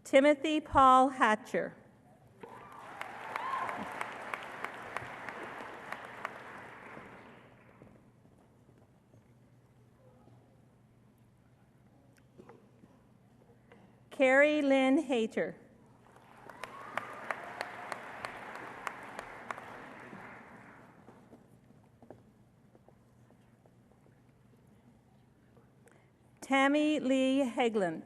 Timothy Paul Hatcher. Carrie Lynn Hayter. Tammy Lee Hegland.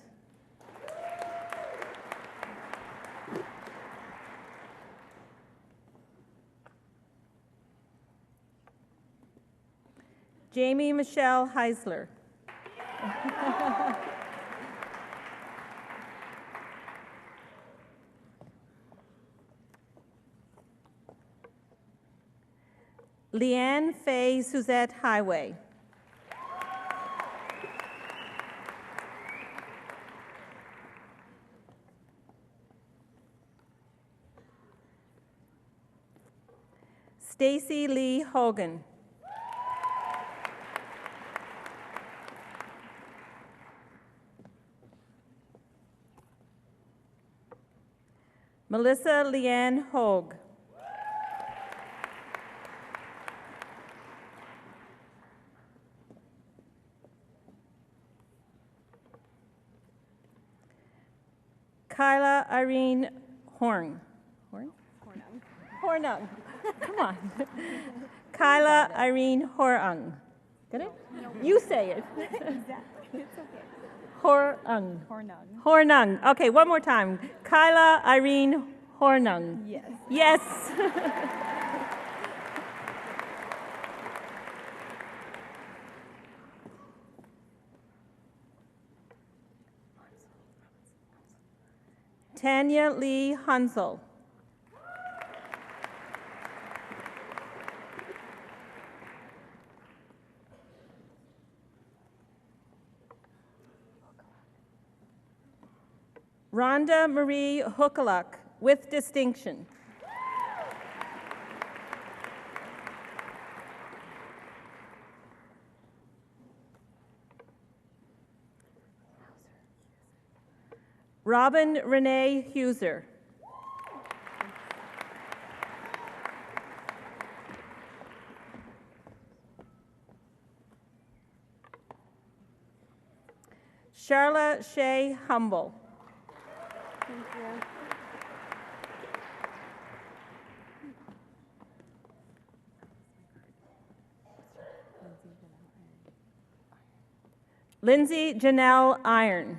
Jamie Michelle Heisler. Leanne Faye Suzette Highway. Stacy Lee Hogan. Melissa Leanne Hogue. Kyla Irene Horn. Hornung. Come on. Kyla Irene Horung. Get it? No. You say it. Exactly. It's okay. Horung. Hornung. Hornung. Okay, one more time. Kyla Irene Hornung. Yes. Yes. Tanya Lee Hunsel. Rhonda Marie Hookaluk, with distinction. Robin Renee Huser. Charla Shea Humble. Thank you. Lindsay Janelle Iron.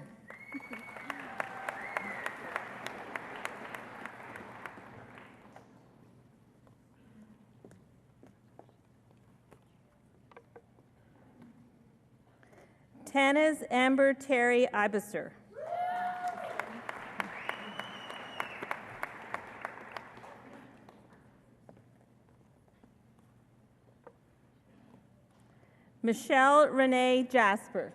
Tanez Amber Terry Ibister. Michelle Renee Jasper.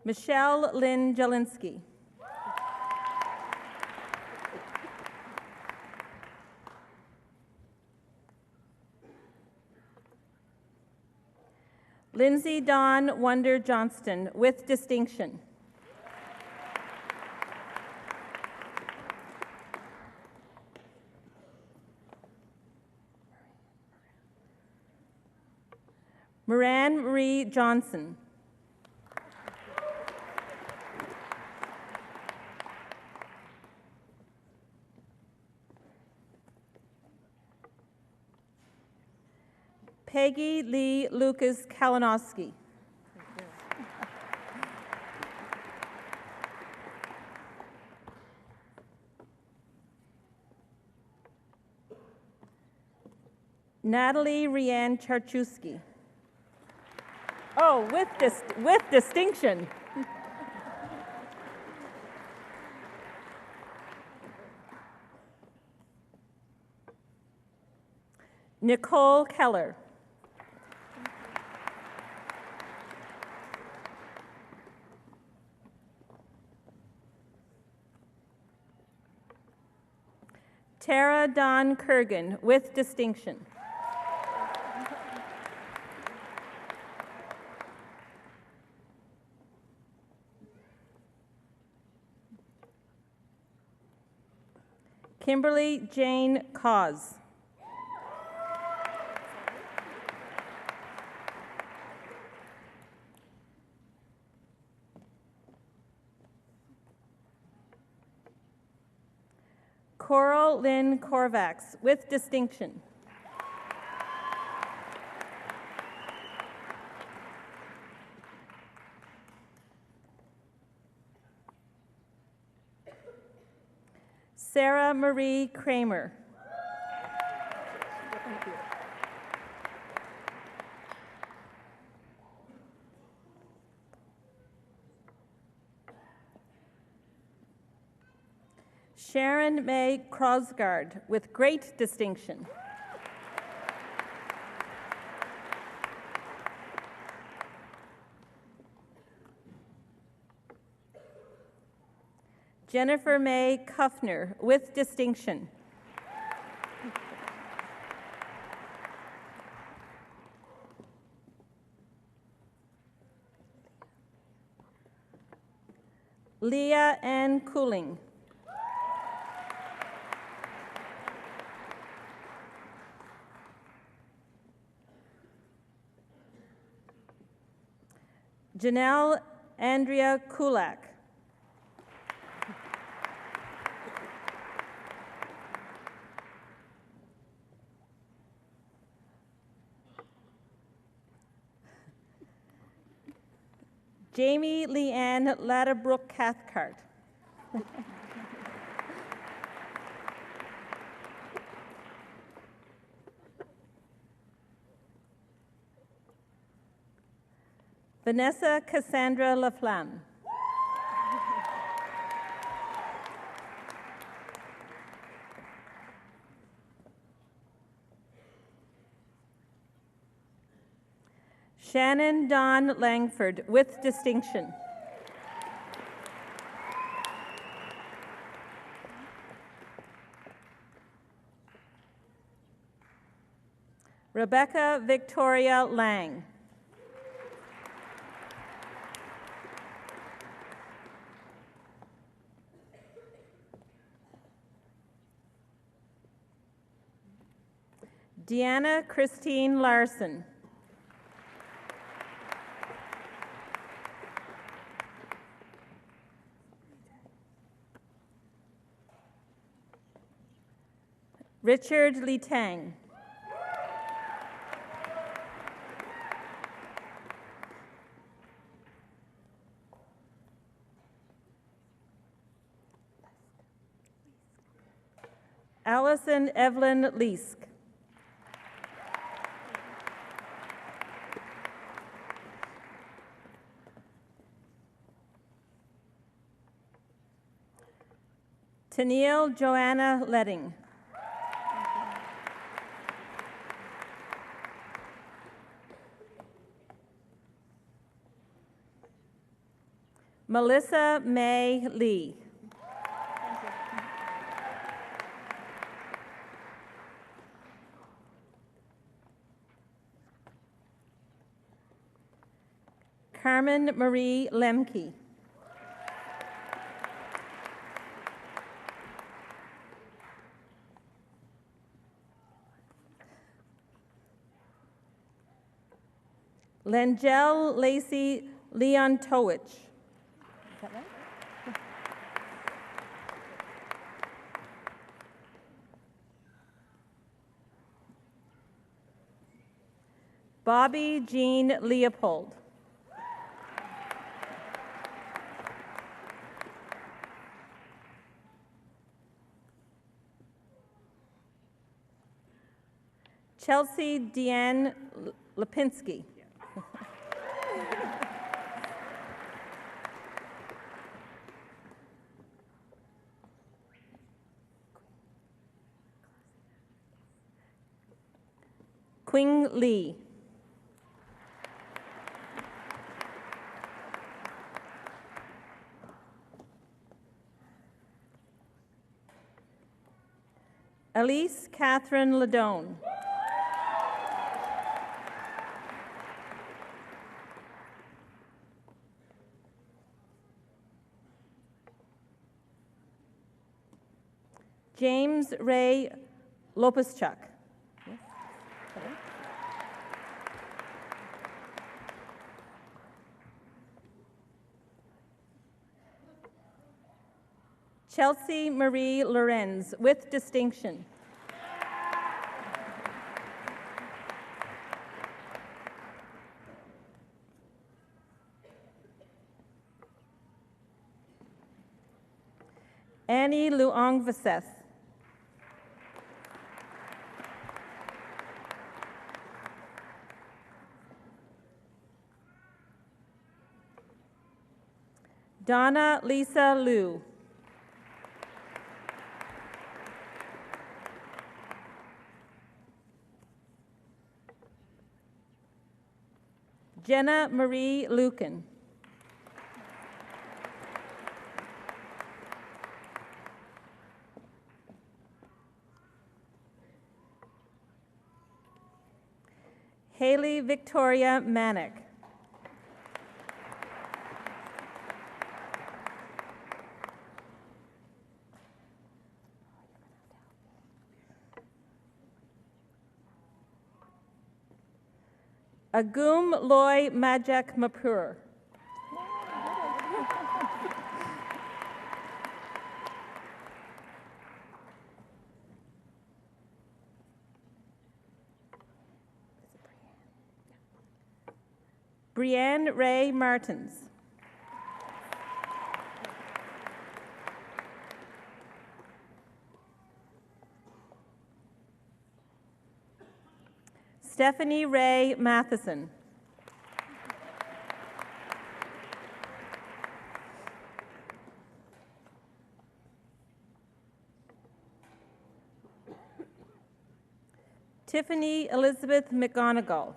Michelle Lynn Jelinski. Lindsay Dawn Wonder Johnston, with distinction. Moran Marie Johnson. Peggy Lee Lucas Kalinowski. Natalie Rianne Charchewski. Oh, with distinction. Nicole Keller. Tara Don Kurgan, with distinction. Kimberly Jane Cause. Coral Lynn Korvax, with distinction. Sarah Marie Kramer. Thank you. Sharon May Krosgaard, with great distinction. Jennifer May Kuffner, with distinction. Leah Ann Cooling. Janelle Andrea Kulak. Jamie Leanne Ladderbrook Cathcart. Vanessa Cassandra Laflamme. Shannon Dawn Langford, with distinction. Rebecca Victoria Lang. Deanna Christine Larson. Richard Lee Tang. Allison Evelyn Leask. Tennille Joanna Letting. Melissa May Lee. Carmen Marie Lemke. Langell Lacey Leontowicz. Is that right? Bobby Jean Leopold. Chelsea Deanne Lipinski. Qing Lee. Elise Catherine Ladone. James Ray Lopeschuk. Chelsea Marie Lorenz, with distinction. Annie Luong Vaseth. Donna Lisa Liu. Jenna Marie Lucan. Haley Victoria Manick. Agum Loy Majak Mapur. Brienne Ray Martins. Stephanie Ray Matheson. Tiffany Elizabeth McGonigal.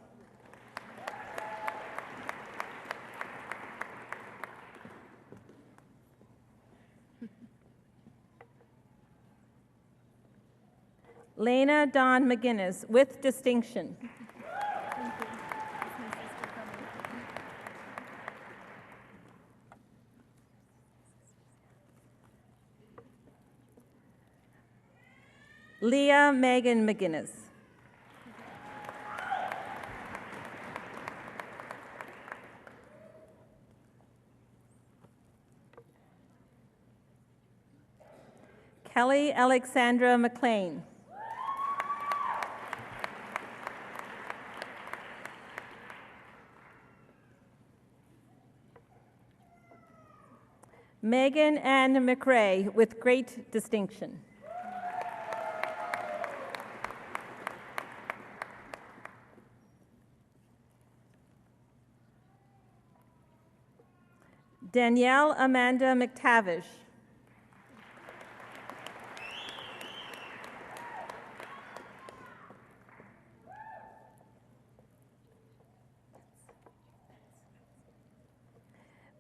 Lena Dawn McGinnis, with distinction. Leah Megan McGinnis. Kelly Alexandra McLean. Megan Ann McRae, with great distinction. Danielle Amanda McTavish.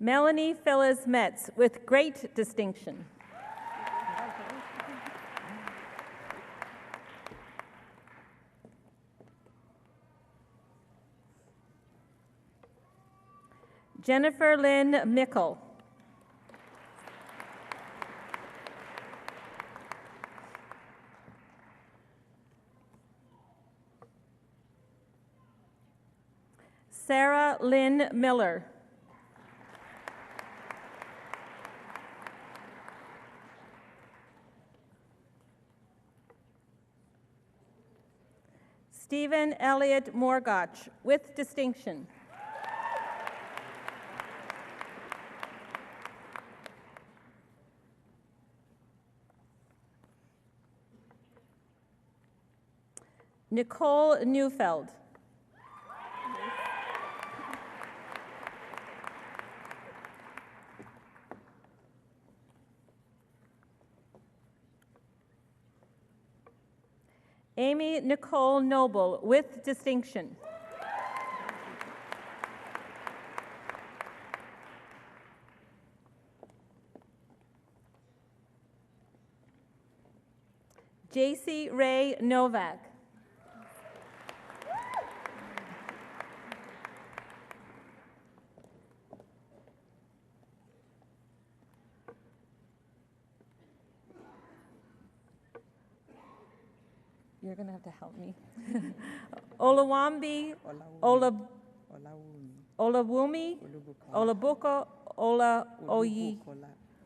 Melanie Phyllis Metz, with great distinction. Jennifer Lynn Mickle. Sarah Lynn Miller. Stephen Elliott Morgach, with distinction. Nicole Neufeld. Amy Nicole Noble, with distinction. JC Ray Novak. You're going to have to help me. Olawambi, Olawumi, Olabuko, Ola Oyi.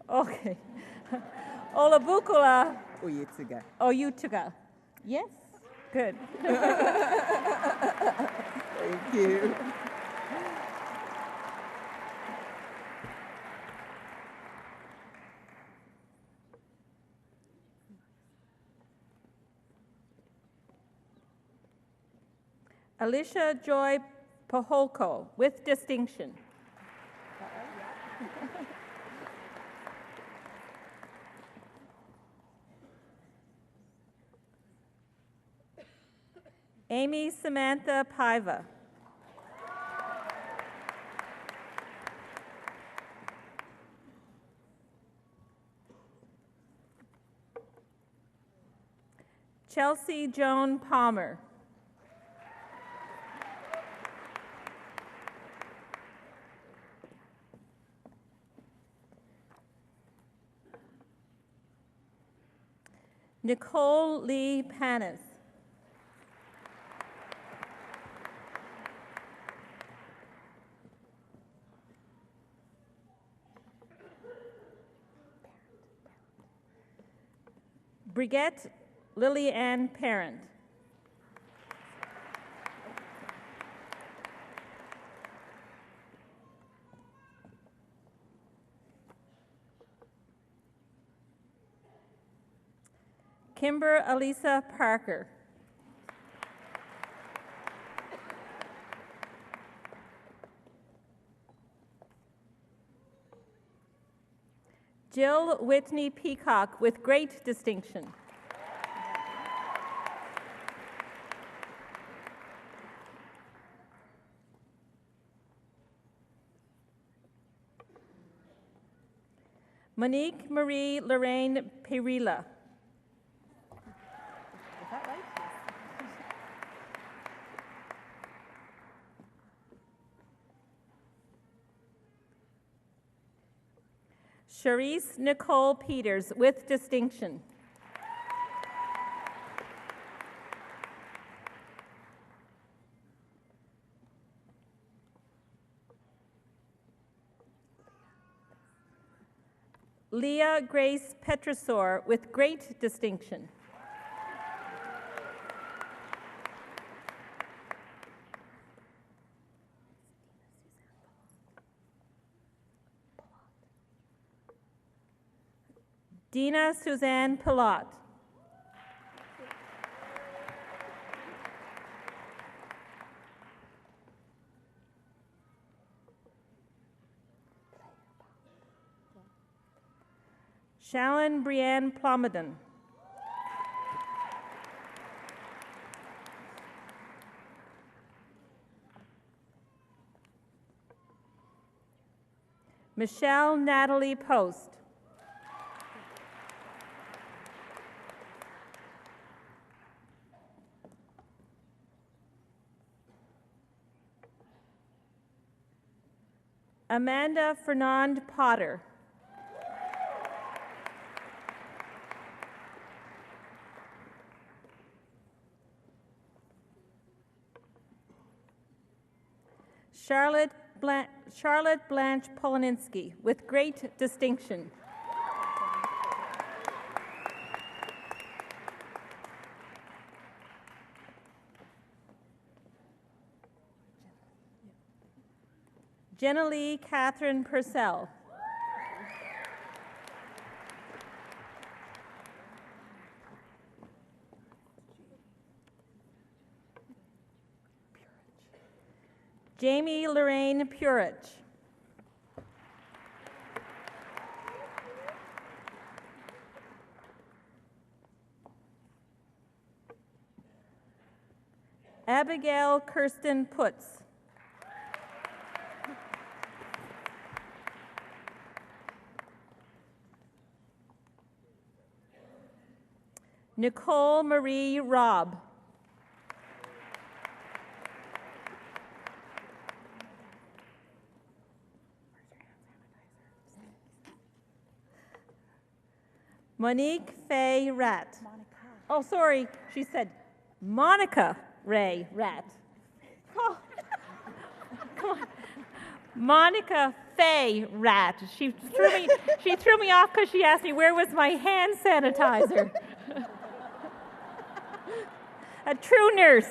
Okay. Olabukula Oyutuga. Yes? Good. Thank you. Alicia Joy Paholko, with distinction. Amy Samantha Paiva. Chelsea Joan Palmer. Nicole Lee Panis. Brigitte Lily Ann Parent. Kimber Elisa Parker. Jill Whitney Peacock, with great distinction. Monique Marie Lorraine Perila. Charisse Nicole Peters with distinction. Leah Grace Petrosor with great distinction. Dina Suzanne Pilat. Shallon Brienne Plomaden. Michelle Natalie Post. Amanda Fernand Potter. Charlotte Blanche Polaninski with great distinction. Jenna Lee Catherine Purcell. Jamie Lorraine Purich. Abigail Kirsten Putz. Nicole Marie Robb. Monique Faye Rat. Oh, sorry, she said Monica Ray Rat. Oh, come on. Monica Faye Rat. She threw me off because she asked me where was my hand sanitizer. A true nurse.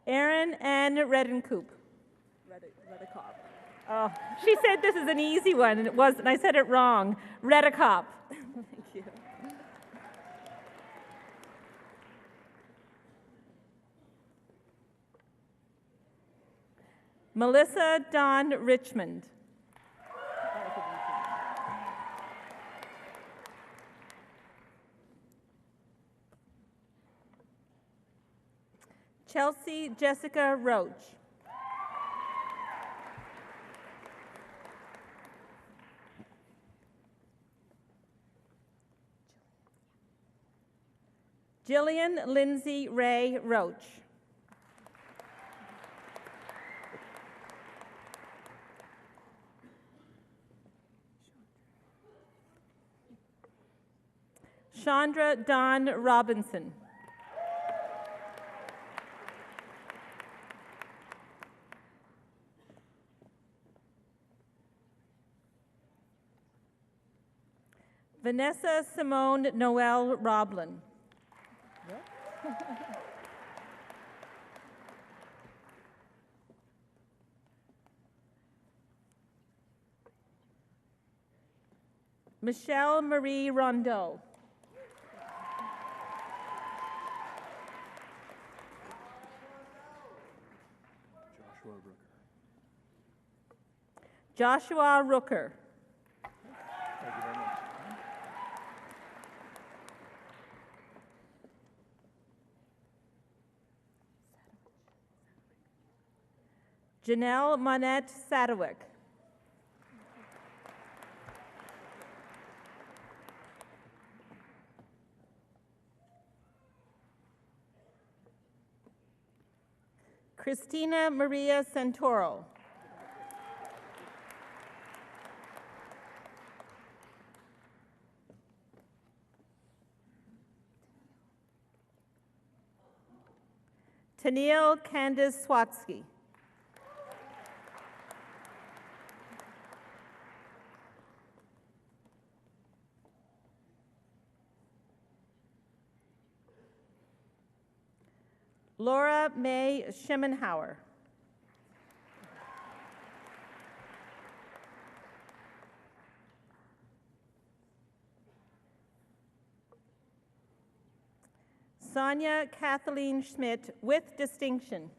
Erin Ann Redenkoop. Redicop. Oh, she said this is an easy one, and it wasn't. I said it wrong. Redicop. Thank you. Melissa Dawn Richmond. Chelsea Jessica Roach. Jillian Lindsay Ray Roach. Chandra Dawn Robinson. Vanessa Simone Noel Roblin. Michelle Marie Rondeau. Joshua Rooker. Thank you very much. Janelle Monette Sadowick. Christina Maria Santoro. Tennille Candace Swatsky. Laura May Schemenhauer. Sonia Kathleen Schmidt with distinction.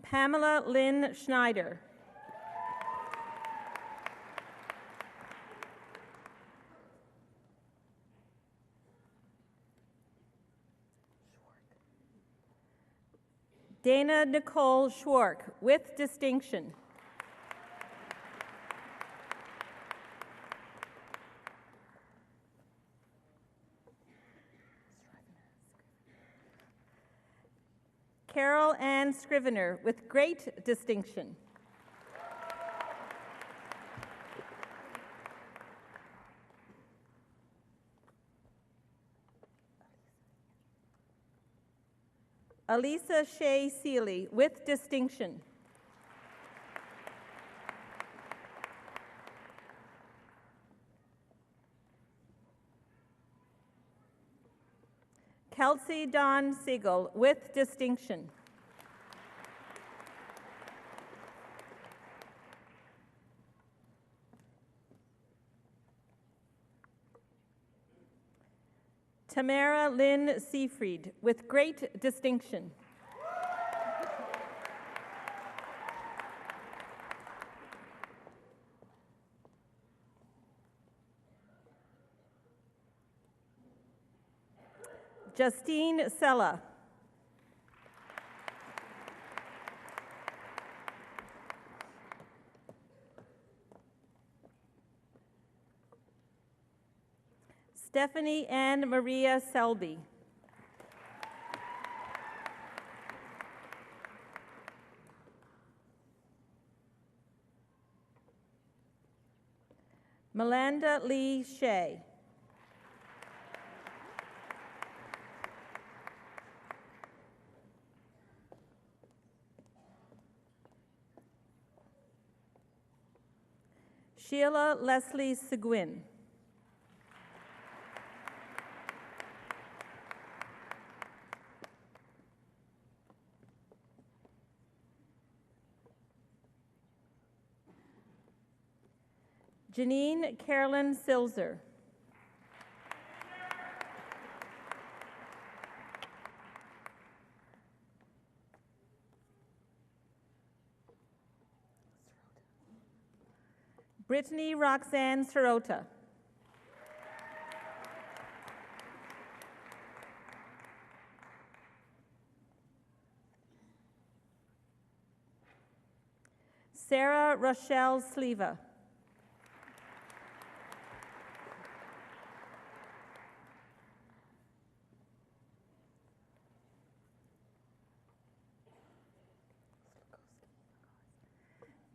Pamela Lynn Schneider. Dana Nicole Schwark with distinction. Carol Ann Scrivener with great distinction. Elisa Shea Seeley with distinction. Kelsey Dawn Siegel with distinction. Tamara Lynn Seafried with great distinction. Justine Sella. Stephanie Ann Maria Selby. Melinda Lee Shea. Sheila Leslie Seguin. Janine Carolyn Silzer. Brittany Roxanne Sirota. Sarah Rochelle Sleva.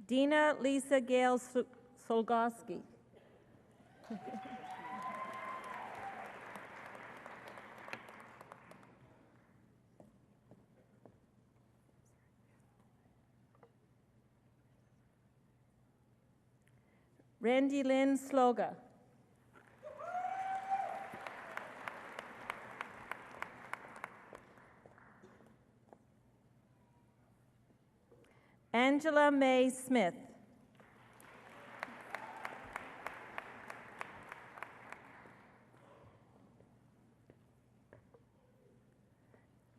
Dina Lisa Gale Solgoski. Randy Lynn Sloga. Angela Mae Smith.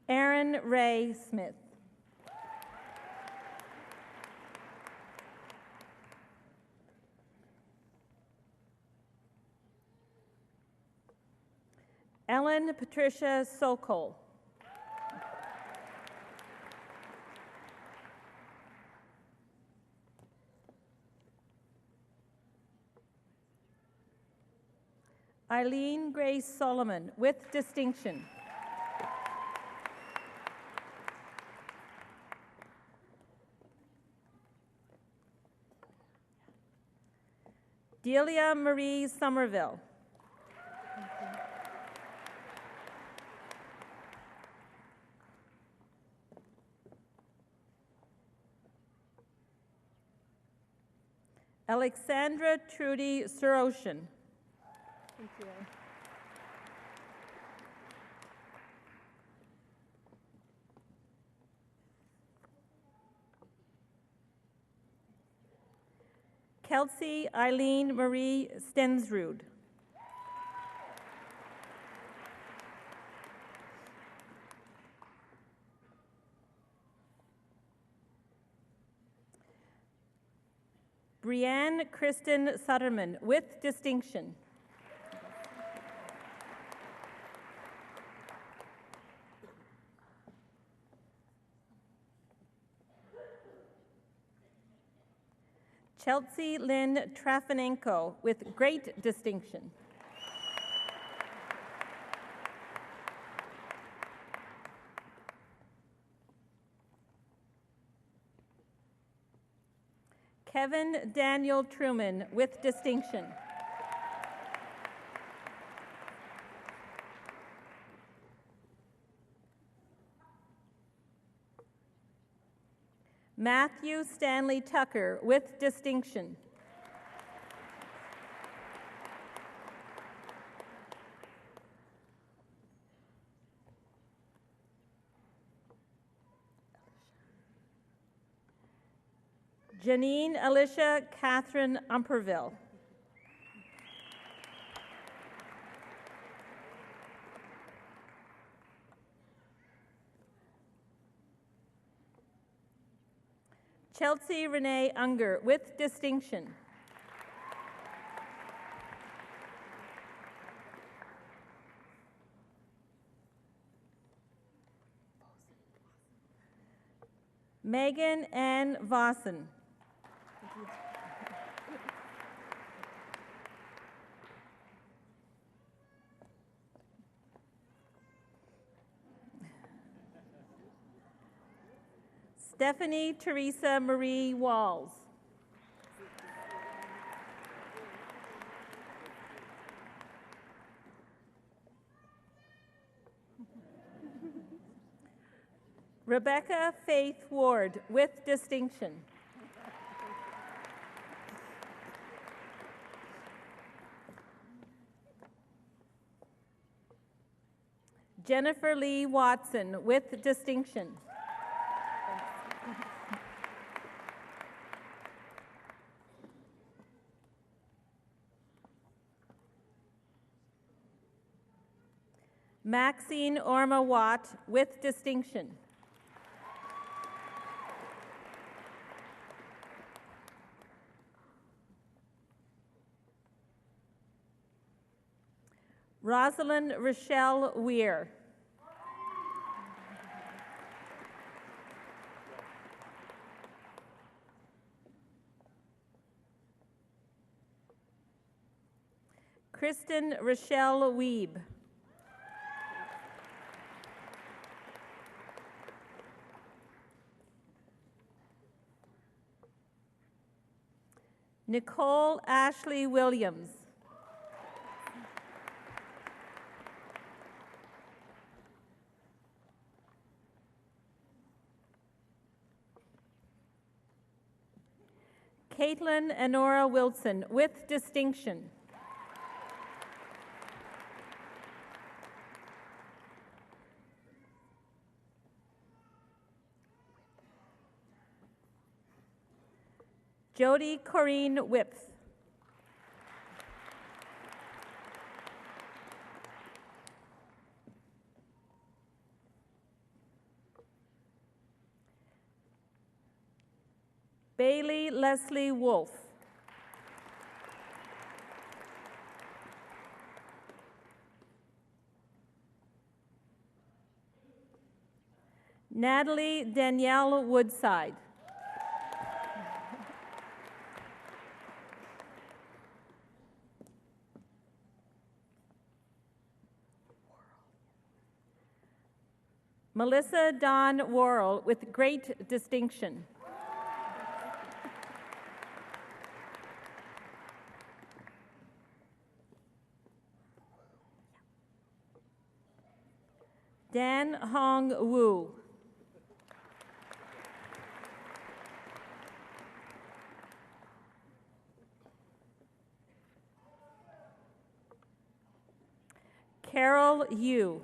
Aaron Ray Smith. Ellen Patricia Sokol. Eileen Grace Solomon, with distinction. Delia Marie Somerville. Alexandra Trudy Suroshin. Thank you. Kelsey Eileen Marie Stensrud. Brianne Kristen Sutterman, with distinction. Chelsea Lynn Trafanenko, with great distinction. Kevin Daniel Truman, with distinction. Matthew Stanley Tucker, with distinction. Janine Alicia Catherine Umperville. Chelsea Renee Unger, with distinction. Megan Ann Vossen. Stephanie Teresa Marie Walls. Rebecca Faith Ward, with distinction. Jennifer Lee Watson, with distinction. Maxine Orma Watt, with distinction. Rosalind Rochelle Weir. Kristen Rochelle Weeb. Nicole Ashley Williams. Caitlin Enora Wilson, with distinction. Jody Corrine Whips. Bailey Leslie Wolf. Natalie Danielle Woodside. Melissa Dawn Worrell with great distinction. Dan Hong Wu. Carol Yu.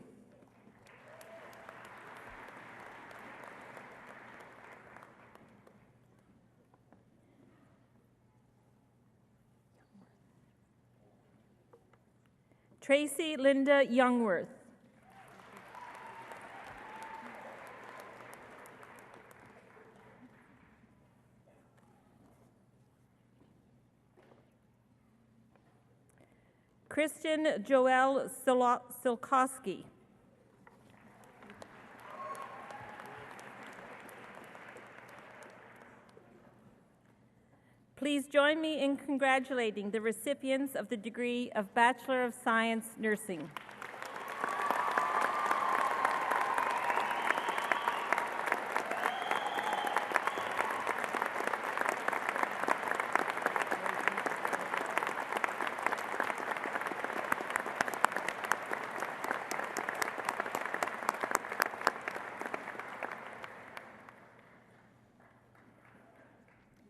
Tracy Linda Youngworth. Kristen Joelle Silkowski. Please join me in congratulating the recipients of the degree of Bachelor of Science Nursing.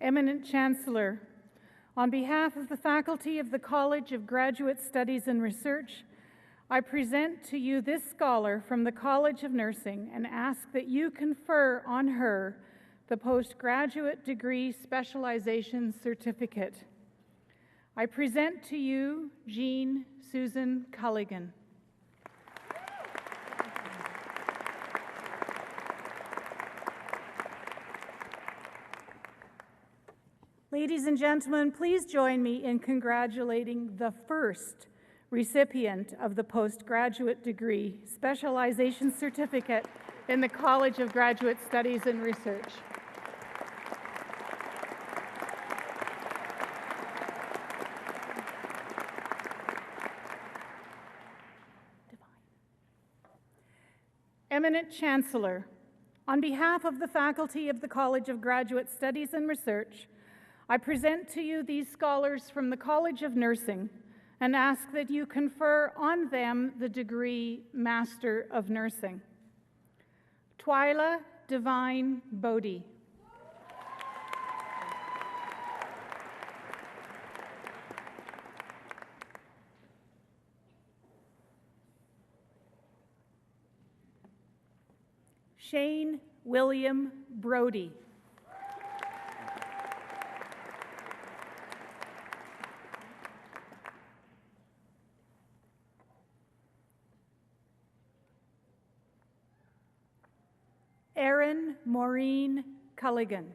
Eminent Chancellor, on behalf of the faculty of the College of Graduate Studies and Research, I present to you this scholar from the College of Nursing and ask that you confer on her the postgraduate degree specialization certificate. I present to you Jean Susan Culligan. Ladies and gentlemen, please join me in congratulating the first recipient of the postgraduate degree specialization certificate in the College of Graduate Studies and Research. Eminent Chancellor, on behalf of the faculty of the College of Graduate Studies and Research, I present to you these scholars from the College of Nursing and ask that you confer on them the degree Master of Nursing. Twyla Divine Bodie. Shane William Brody. Erin Maureen Culligan.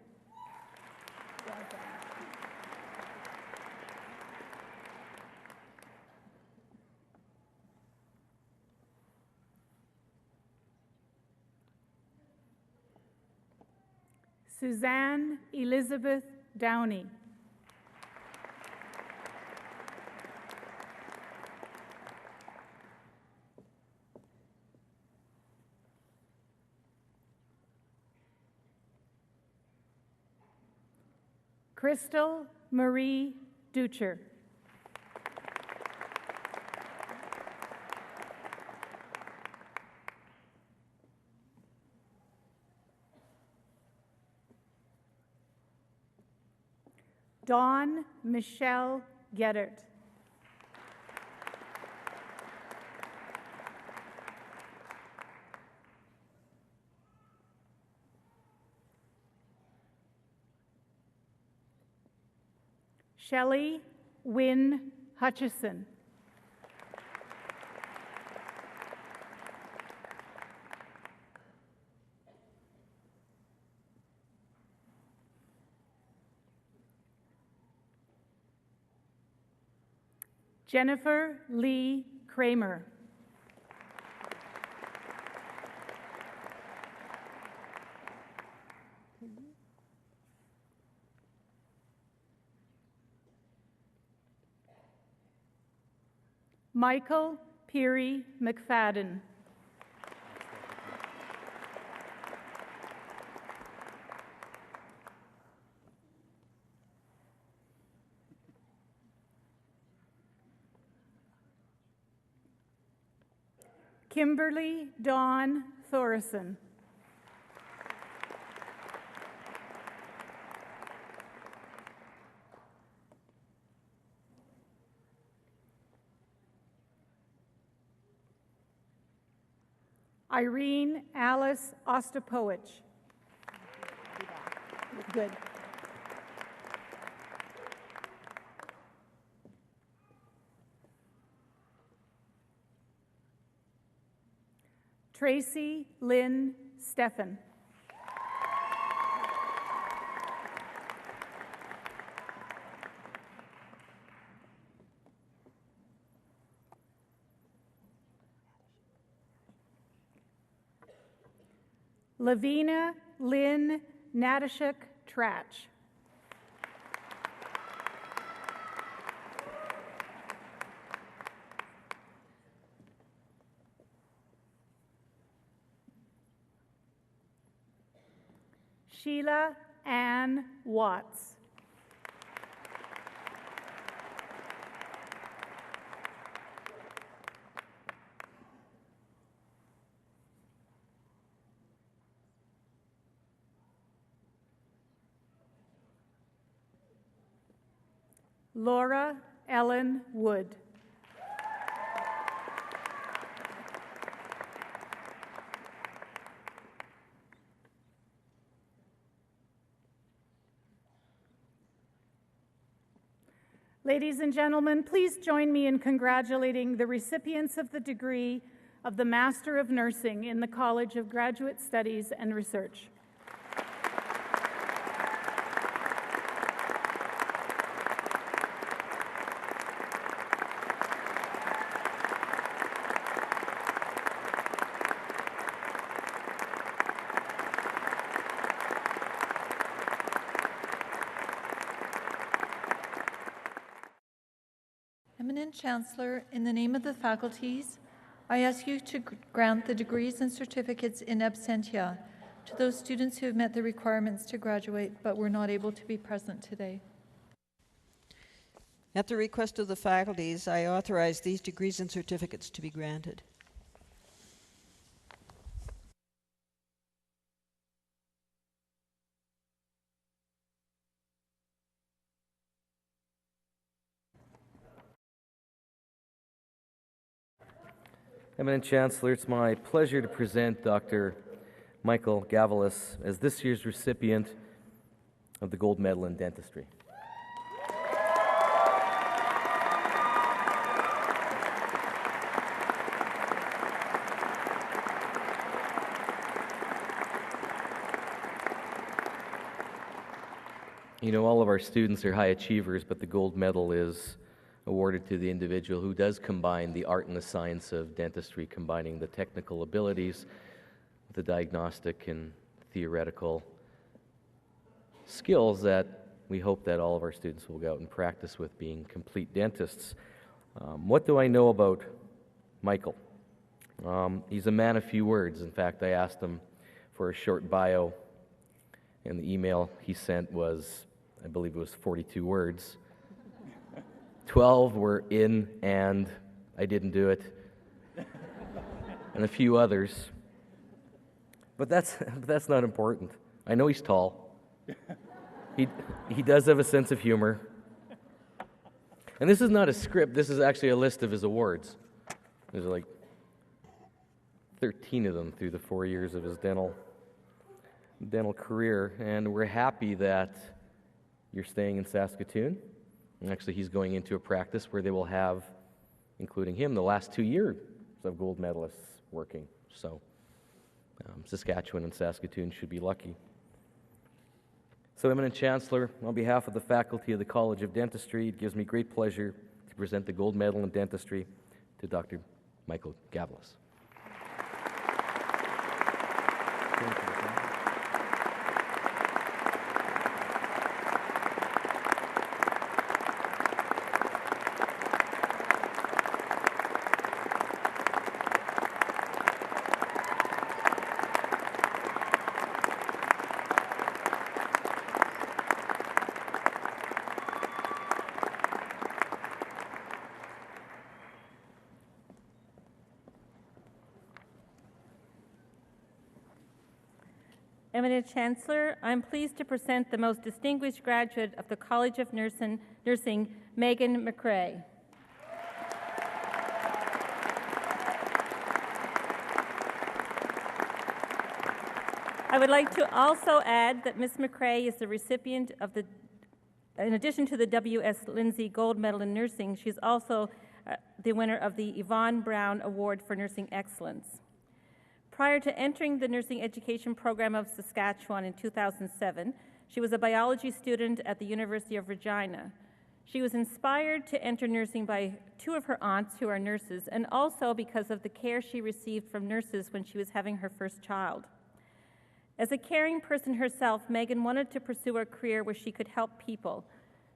Suzanne Elizabeth Downey. Crystal Marie Ducher. Dawn Michelle Geddert. Shelley Wynne Hutchison. Jennifer Lee Kramer. Michael Peary McFadden. Kimberly Dawn Thorison. Irene Alice Ostapowicz. Good. Tracy Lynn Steffen. Lavina Lynn Natashuk Tratch. Sheila Ann Watts. Laura Ellen Wood. Ladies and gentlemen, please join me in congratulating the recipients of the degree of the Master of Nursing in the College of Graduate Studies and Research. Eminent Chancellor, in the name of the faculties, I ask you to grant the degrees and certificates in absentia to those students who have met the requirements to graduate but were not able to be present today. At the request of the faculties, I authorize these degrees and certificates to be granted. Eminent Chancellor, it's my pleasure to present Dr. Michael Gavalis as this year's recipient of the Gold Medal in Dentistry. You know, all of our students are high achievers, but the gold medal is awarded to the individual who does combine the art and the science of dentistry, combining the technical abilities with the diagnostic and theoretical skills that we hope that all of our students will go out and practice with being complete dentists. What do I know about Michael? He's a man of few words. In fact, I asked him for a short bio, and the email he sent was, I believe it was 42 words. 12 were in and I didn't do it, and a few others. But that's not important. I know he's tall. He does have a sense of humor. And this is not a script. This is actually a list of his awards. There's like 13 of them through the 4 years of his dental career, and we're happy that you're staying in Saskatoon. And actually, he's going into a practice where they will have, including him, the last 2 years of gold medalists working. So Saskatchewan and Saskatoon should be lucky. So, Eminent Chancellor, on behalf of the faculty of the College of Dentistry, it gives me great pleasure to present the gold medal in dentistry to Dr. Michael Gavalis. Thank you. Eminent Chancellor, I'm pleased to present the most distinguished graduate of the College of Nursing, Megan McRae. I would like to also add that Ms. McRae is the recipient of in addition to the W.S. Lindsay Gold Medal in Nursing, she's also the winner of the Yvonne Brown Award for Nursing Excellence. Prior to entering the nursing education program of Saskatchewan in 2007, she was a biology student at the University of Regina. She was inspired to enter nursing by two of her aunts who are nurses, and also because of the care she received from nurses when she was having her first child. As a caring person herself, Megan wanted to pursue a career where she could help people.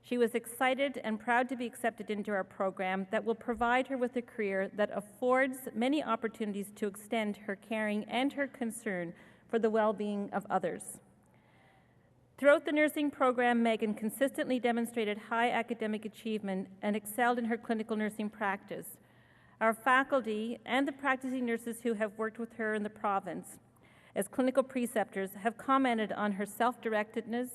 She was excited and proud to be accepted into our program that will provide her with a career that affords many opportunities to extend her caring and her concern for the well-being of others. Throughout the nursing program, Megan consistently demonstrated high academic achievement and excelled in her clinical nursing practice. Our faculty and the practicing nurses who have worked with her in the province as clinical preceptors have commented on her self-directedness,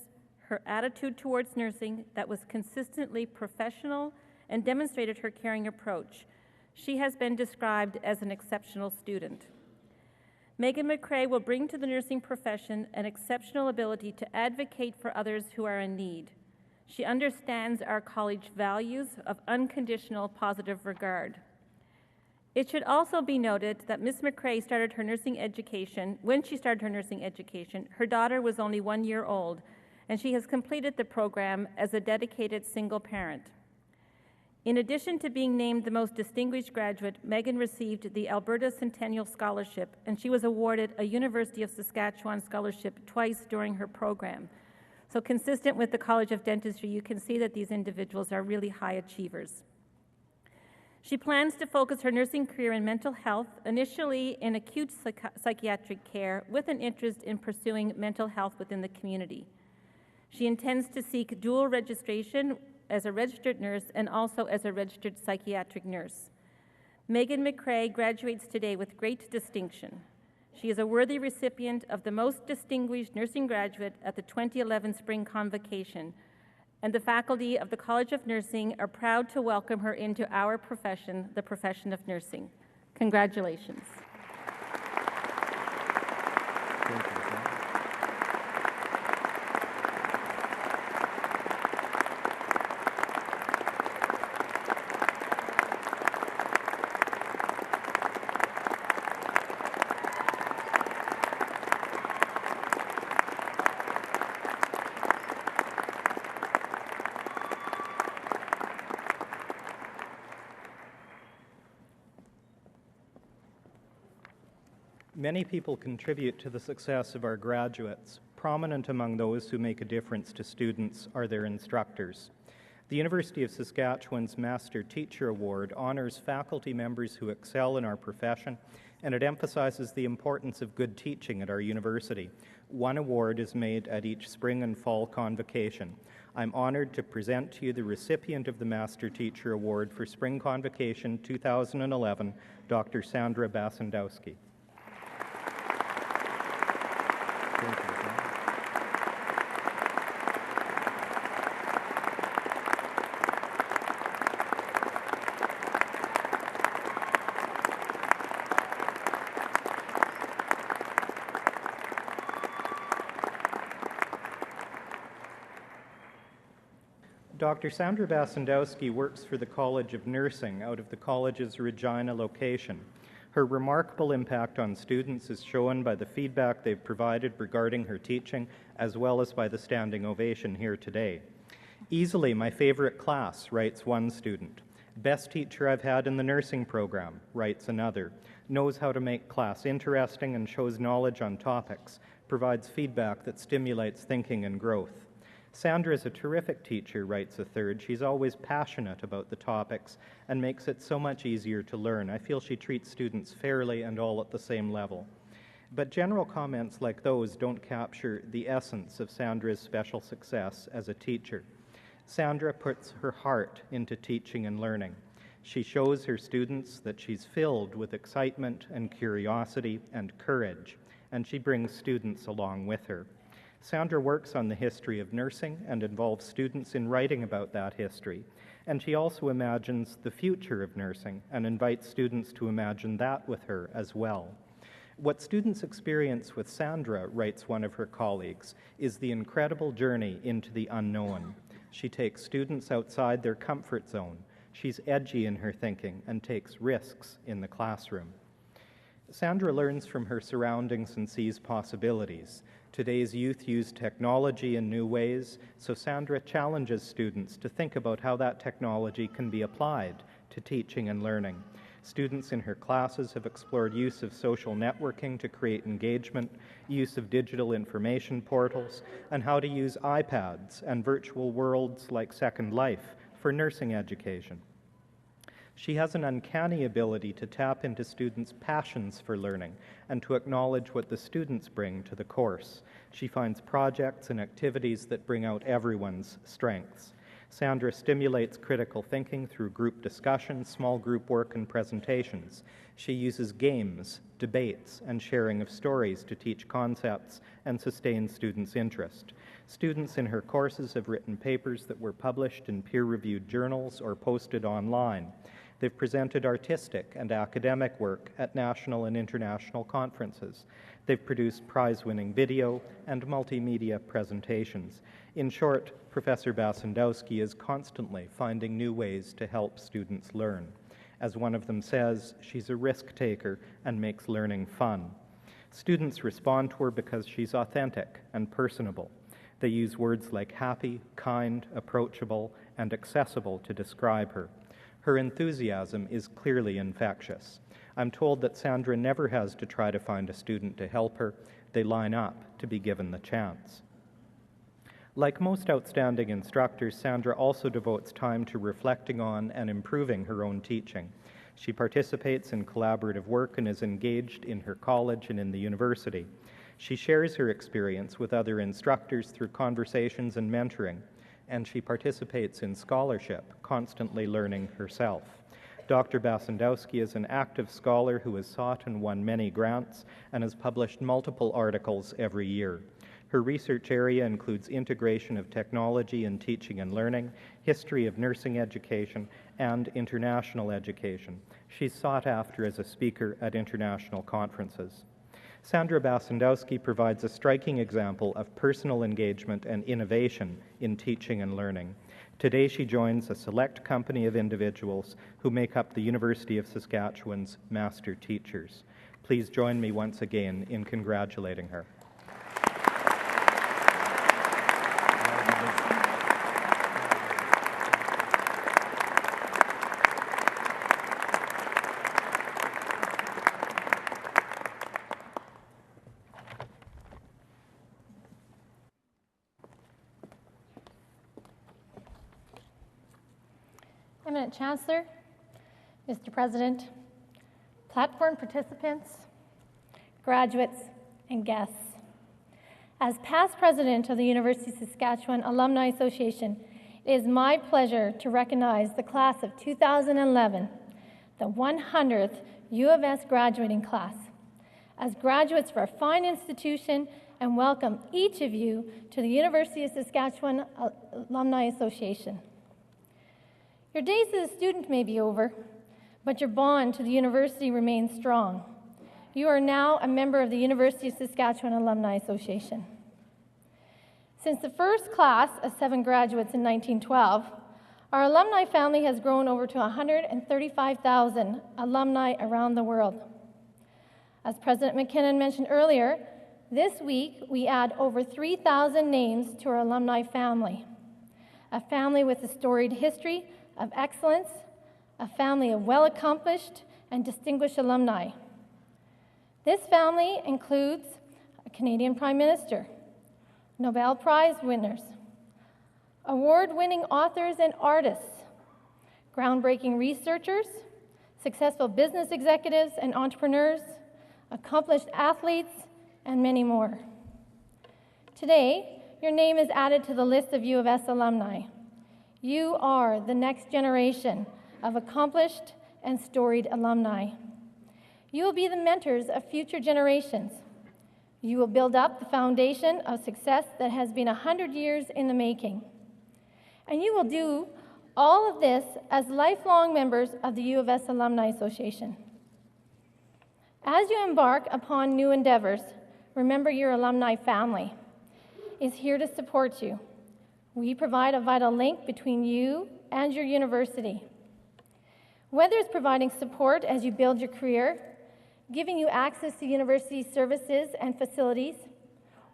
her attitude towards nursing that was consistently professional, and demonstrated her caring approach. She has been described as an exceptional student. Megan McRae will bring to the nursing profession an exceptional ability to advocate for others who are in need. She understands our college values of unconditional positive regard. It should also be noted that Ms. McRae started her nursing education. When she started her nursing education, her daughter was only 1 year old, and she has completed the program as a dedicated single parent. In addition to being named the most distinguished graduate, Megan received the Alberta Centennial Scholarship, and she was awarded a University of Saskatchewan scholarship twice during her program. So consistent with the College of Dentistry, you can see that these individuals are really high achievers. She plans to focus her nursing career in mental health, initially in acute psychiatric care, with an interest in pursuing mental health within the community. She intends to seek dual registration as a registered nurse and also as a registered psychiatric nurse. Megan McRae graduates today with great distinction. She is a worthy recipient of the Most Distinguished Nursing Graduate at the 2011 Spring Convocation, and the faculty of the College of Nursing are proud to welcome her into our profession, the profession of nursing. Congratulations. Thank you. Many people contribute to the success of our graduates. Prominent among those who make a difference to students are their instructors. The University of Saskatchewan's Master Teacher Award honors faculty members who excel in our profession, and it emphasizes the importance of good teaching at our university. One award is made at each spring and fall convocation. I'm honored to present to you the recipient of the Master Teacher Award for Spring Convocation 2011, Dr. Sandra Basandowski. Thank you. Dr. Sandra Basandowski works for the College of Nursing out of the college's Regina location. Her remarkable impact on students is shown by the feedback they've provided regarding her teaching, as well as by the standing ovation here today. Easily my favorite class, writes one student. Best teacher I've had in the nursing program, writes another. Knows how to make class interesting and shows knowledge on topics, provides feedback that stimulates thinking and growth. Sandra is a terrific teacher, writes a third. She's always passionate about the topics and makes it so much easier to learn. I feel she treats students fairly and all at the same level. But general comments like those don't capture the essence of Sandra's special success as a teacher. Sandra puts her heart into teaching and learning. She shows her students that she's filled with excitement and curiosity and courage. and she brings students along with her. Sandra works on the history of nursing and involves students in writing about that history. And she also imagines the future of nursing and invites students to imagine that with her as well. What students experience with Sandra, writes one of her colleagues, is the incredible journey into the unknown. She takes students outside their comfort zone. She's edgy in her thinking and takes risks in the classroom. Sandra learns from her surroundings and sees possibilities. Today's youth use technology in new ways, so Sandra challenges students to think about how that technology can be applied to teaching and learning. Students in her classes have explored use of social networking to create engagement, use of digital information portals, and how to use iPads and virtual worlds like Second Life for nursing education. She has an uncanny ability to tap into students' passions for learning and to acknowledge what the students bring to the course. She finds projects and activities that bring out everyone's strengths. Sandra stimulates critical thinking through group discussion, small group work, and presentations. She uses games, debates, and sharing of stories to teach concepts and sustain students' interest. Students in her courses have written papers that were published in peer-reviewed journals or posted online. They've presented artistic and academic work at national and international conferences. They've produced prize-winning video and multimedia presentations. In short, Professor Basandowski is constantly finding new ways to help students learn. As one of them says, she's a risk taker and makes learning fun. Students respond to her because she's authentic and personable. They use words like happy, kind, approachable, and accessible to describe her. Her enthusiasm is clearly infectious. I'm told that Sandra never has to try to find a student to help her. They line up to be given the chance. Like most outstanding instructors, Sandra also devotes time to reflecting on and improving her own teaching. She participates in collaborative work and is engaged in her college and in the university. She shares her experience with other instructors through conversations and mentoring, and she participates in scholarship, constantly learning herself. Dr. Basandowski is an active scholar who has sought and won many grants and has published multiple articles every year. Her research area includes integration of technology in teaching and learning, history of nursing education, and international education. She's sought after as a speaker at international conferences. Sandra Basandowski provides a striking example of personal engagement and innovation in teaching and learning. Today she joins a select company of individuals who make up the University of Saskatchewan's Master Teachers. Please join me once again in congratulating her. Eminent Chancellor, Mr. President, platform participants, graduates, and guests. As past president of the University of Saskatchewan Alumni Association, it is my pleasure to recognize the class of 2011, the 100th U of S graduating class, as graduates of our fine institution, and welcome each of you to the University of Saskatchewan Alumni Association. Your days as a student may be over, but your bond to the university remains strong. You are now a member of the University of Saskatchewan Alumni Association. Since the first class of 7 graduates in 1912, our alumni family has grown over to 135,000 alumni around the world. As President McKinnon mentioned earlier, this week we add over 3,000 names to our alumni family, a family with a storied history of excellence, a family of well-accomplished and distinguished alumni. This family includes a Canadian Prime Minister, Nobel Prize winners, award-winning authors and artists, groundbreaking researchers, successful business executives and entrepreneurs, accomplished athletes, and many more. Today, your name is added to the list of U of S alumni. You are the next generation of accomplished and storied alumni. You will be the mentors of future generations. You will build up the foundation of success that has been 100 years in the making. And you will do all of this as lifelong members of the U of S Alumni Association. As you embark upon new endeavors, remember your alumni family is here to support you. We provide a vital link between you and your university. Whether it's providing support as you build your career, giving you access to university services and facilities,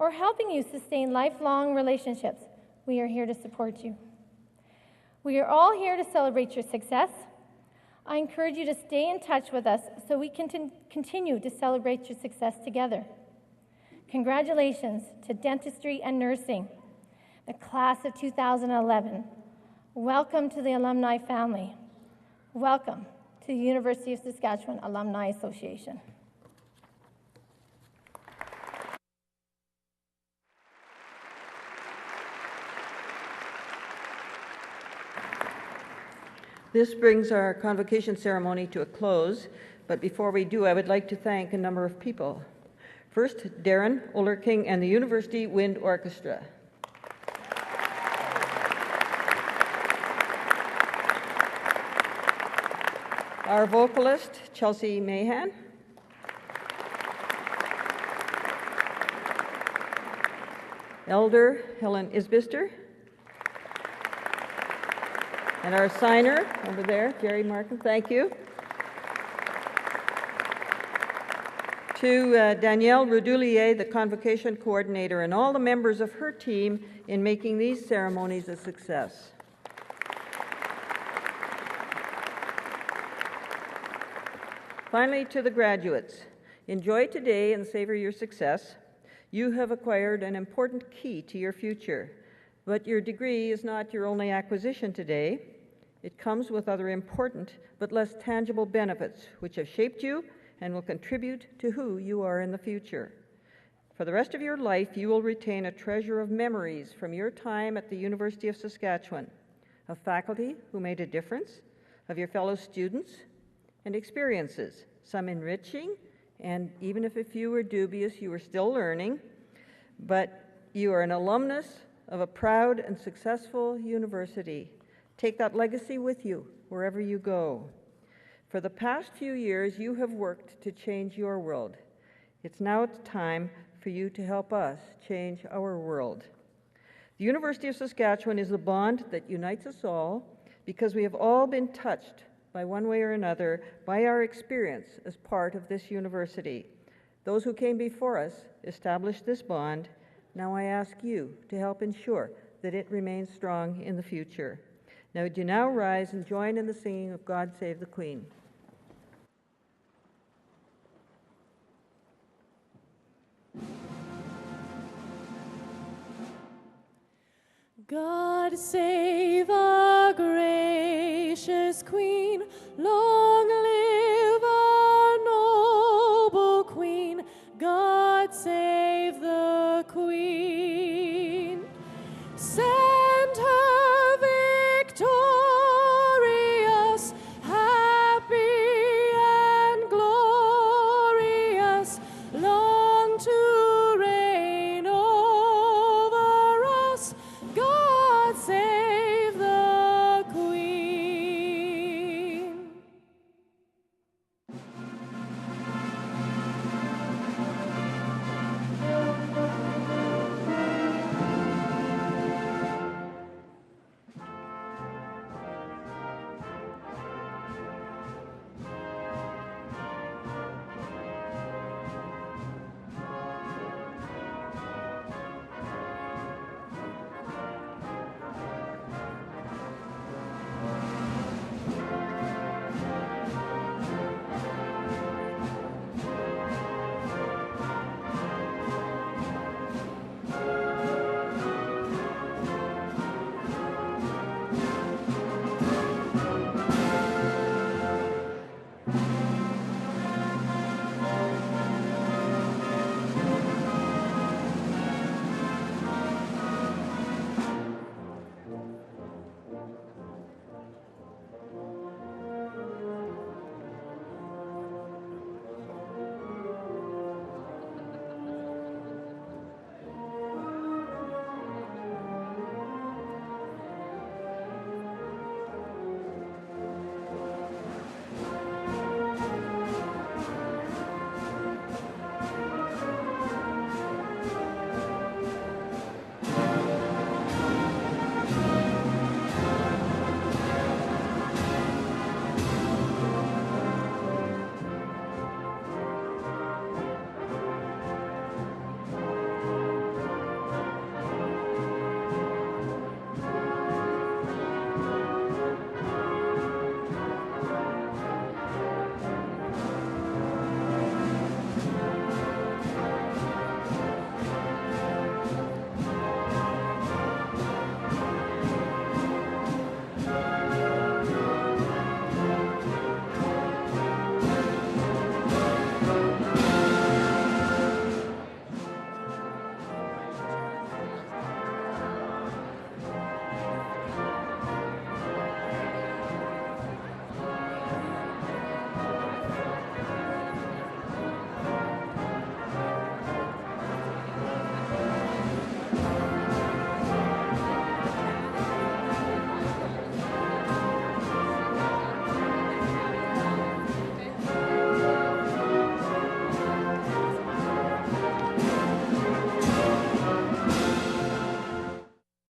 or helping you sustain lifelong relationships, we are here to support you. We are all here to celebrate your success. I encourage you to stay in touch with us so we can continue to celebrate your success together. Congratulations to dentistry and nursing, the class of 2011. Welcome to the alumni family. Welcome to the University of Saskatchewan Alumni Association. This brings our convocation ceremony to a close, but before we do, I would like to thank a number of people. First, Darren Ollerking and the University Wind Orchestra. Our vocalist, Chelsea Mahan. Elder Helen Isbister. And our signer over there, Jerry Markin, thank you. To Danielle Roudoulier, the convocation coordinator, and all the members of her team in making these ceremonies a success. Finally, to the graduates, enjoy today and savor your success. You have acquired an important key to your future, but your degree is not your only acquisition today. It comes with other important but less tangible benefits which have shaped you and will contribute to who you are in the future. For the rest of your life, you will retain a treasure of memories from your time at the University of Saskatchewan, of faculty who made a difference, of your fellow students, and experiences, some enriching, and even if a few were dubious, you were still learning, but you are an alumnus of a proud and successful university. Take that legacy with you wherever you go. For the past few years, you have worked to change your world. It's now time for you to help us change our world. The University of Saskatchewan is the bond that unites us all because we have all been touched by one way or another by our experience as part of this university. Those who came before us established this bond. Now I ask you to help ensure that it remains strong in the future. Now would you now rise and join in the singing of God Save the Queen. God save our gracious Queen, Lord.